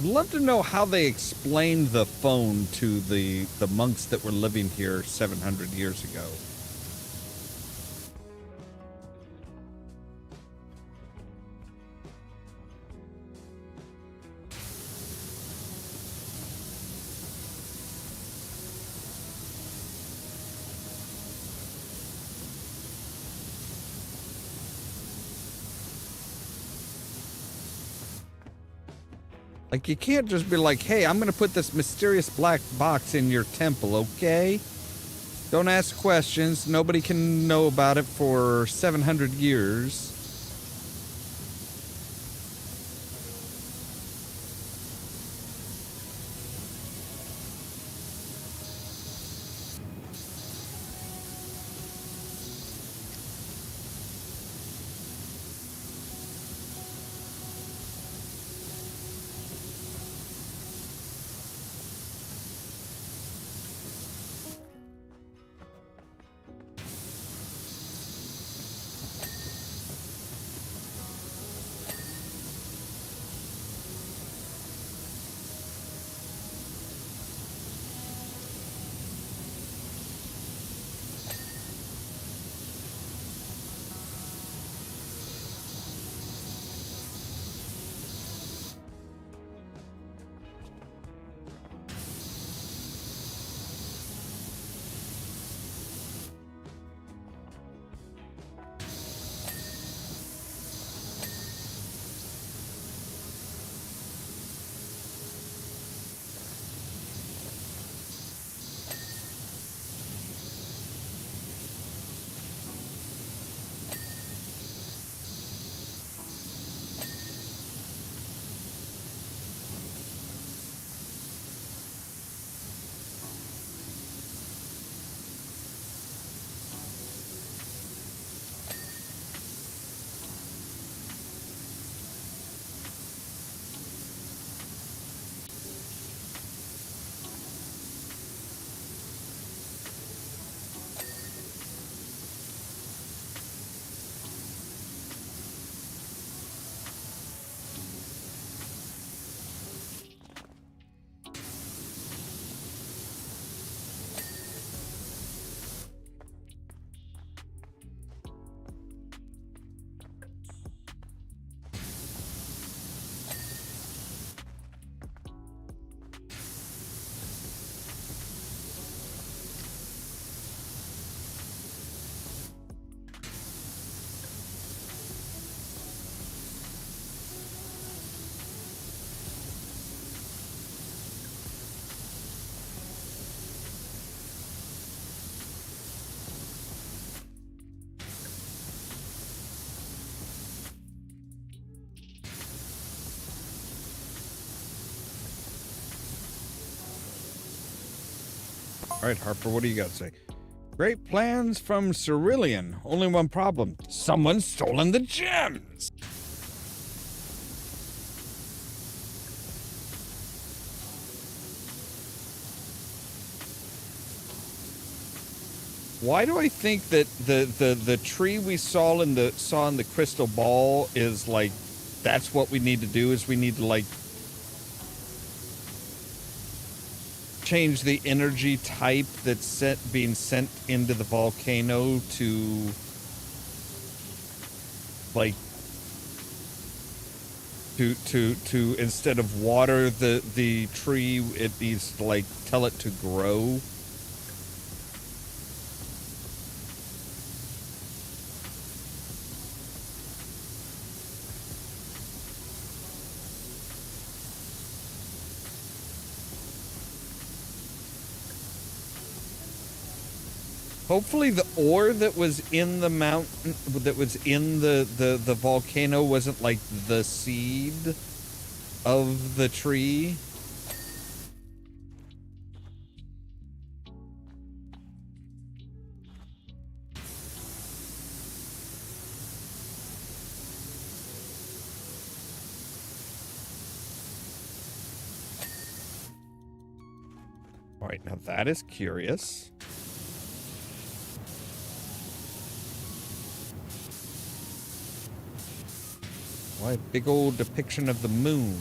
S1: I'd love to know how they explained the phone to the monks that were living here 700 years ago. Like, you can't just be like, hey, I'm going to put this mysterious black box in your temple, okay? Don't ask questions. Nobody can know about it for 700 years. All right, Harper, what do you got to say? Great plans from Cerulean. Only one problem. Someone's stolen the gems. Why do I think that the tree we saw in the crystal ball is like, that's what we need to do, is we need to like change the energy type that's being sent into the volcano to like to instead of water the tree, it needs to like tell it to grow. Hopefully the ore that was in the mountain, that was in the volcano, wasn't like the seed of the tree. All right, now that is curious. Why, big old depiction of the moon.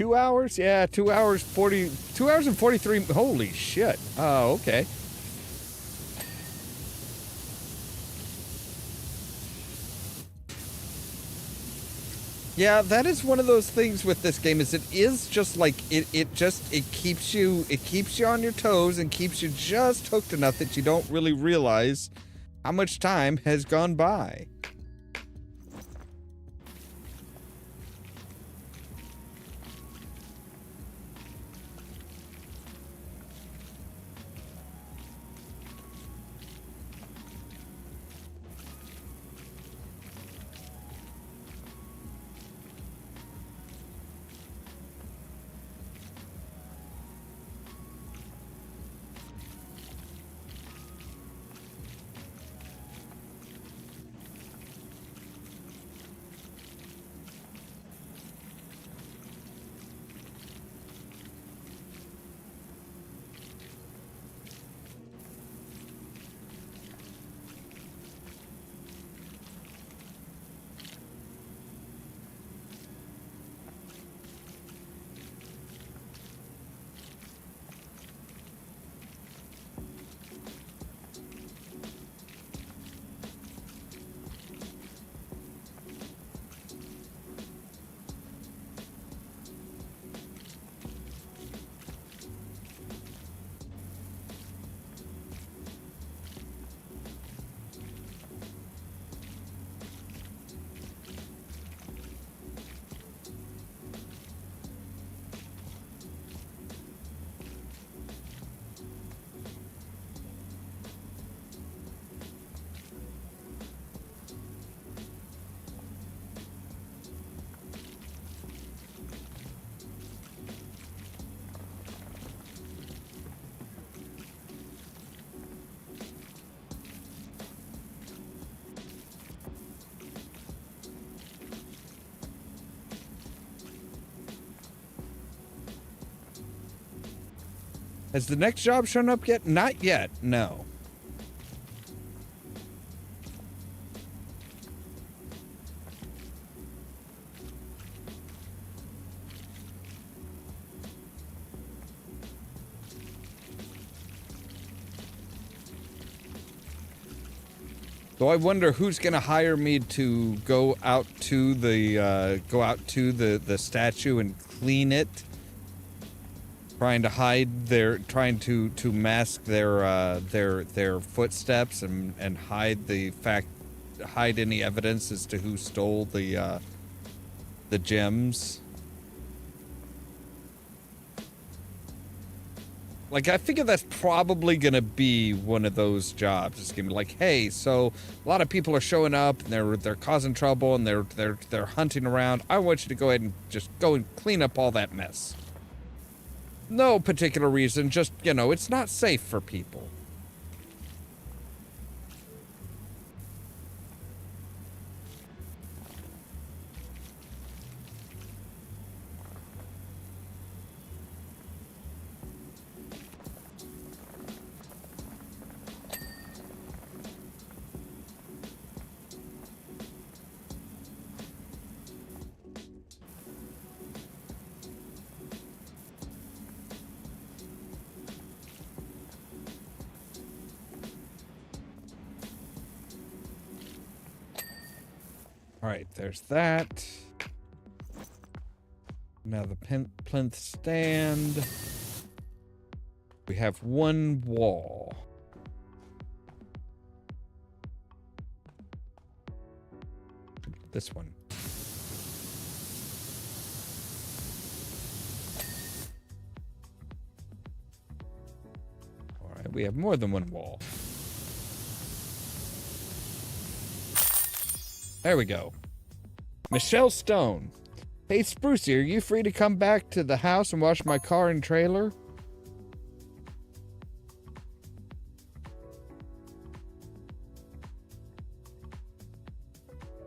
S2: 2 hours? Yeah, 2 hours 40. 2 hours and 43. Holy shit. Oh, okay. Yeah, that is one of those things with this game. Is it is just like it keeps you on your toes and keeps you just hooked enough that you don't really realize how much time has gone by. Has the next job shown up yet? Not yet, no. So I wonder who's going to hire me to go out to the statue and clean it. Trying to hide trying to mask their footsteps and hide any evidence as to who stole the gems. Like, I figure that's probably gonna be one of those jobs. It's gonna be like, hey, so a lot of people are showing up and they're causing trouble and they're hunting around. I want you to go ahead and just go and clean up all that mess. No particular reason, just, you know, it's not safe for people. Alright, there's that. Now the plinth stand. We have one wall. This one. Alright, we have more than one wall. There we go. Michelle Stone. Hey, Sprucey, are you free to come back to the house and wash my car and trailer?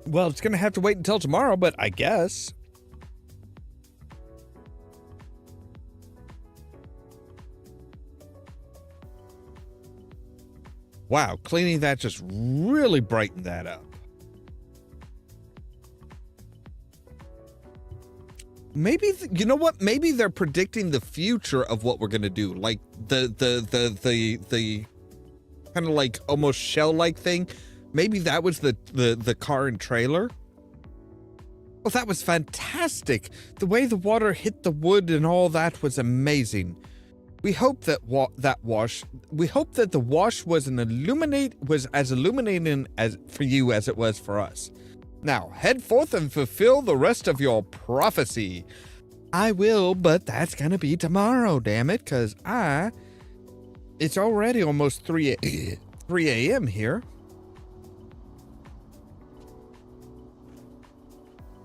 S2: Well, it's going to have to wait until tomorrow, but I guess. Wow, cleaning that just really brightened that up.
S1: Maybe you know what? Maybe they're predicting the future of what we're gonna do, like the kind of like almost shell-like thing. Maybe that was the car and trailer. Oh, that was fantastic! The way the water hit the wood and all that was amazing. We hope that we hope that the wash was as illuminating as for you as it was for us. Now, head forth and fulfill the rest of your prophecy. I will, but that's gonna be tomorrow, damn it, because it's already almost 3 a.m. here.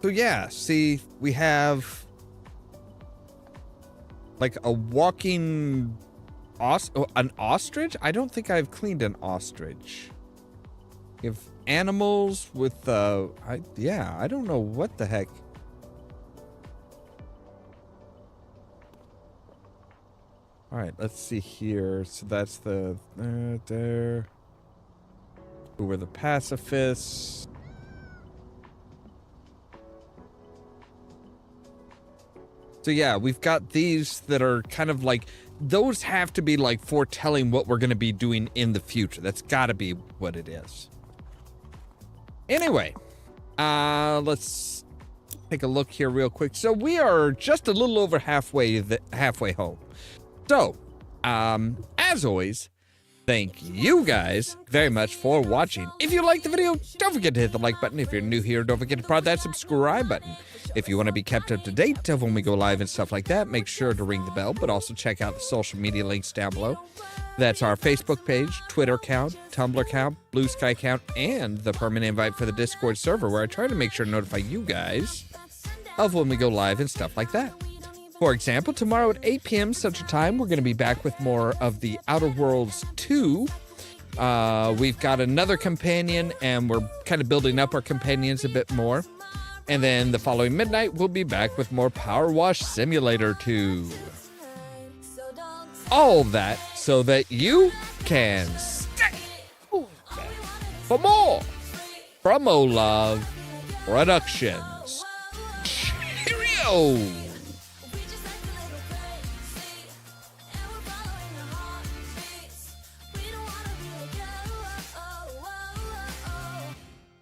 S1: So yeah, see, we have like a walking an ostrich? I don't think I've cleaned an ostrich. We have animals with I don't know what the heck. All right, let's see here. So that's the there. Who were the pacifists? So yeah, we've got these that are kind of like, those have to be like foretelling what we're going to be doing in the future. That's got to be what it is. Anyway, let's take a look here real quick. So we are just a little over halfway home. So, as always, thank you guys very much for watching. If you liked the video, don't forget to hit the like button. If you're new here, don't forget to press that subscribe button. If you want to be kept up to date of when we go live and stuff like that, make sure to ring the bell, but also check out the social media links down below. That's our Facebook page, Twitter account, Tumblr account, Blue Sky account, and the permanent invite for the Discord server, where I try to make sure to notify you guys of when we go live and stuff like that. For example, tomorrow at 8 p.m. Central Time, we're going to be back with more of the Outer Worlds 2. We've got another companion, and we're kind of building up our companions a bit more. And then the following midnight, we'll be back with more Powerwash Simulator 2. All that so that you can stay for more from Ollamh Productions. Cheerio!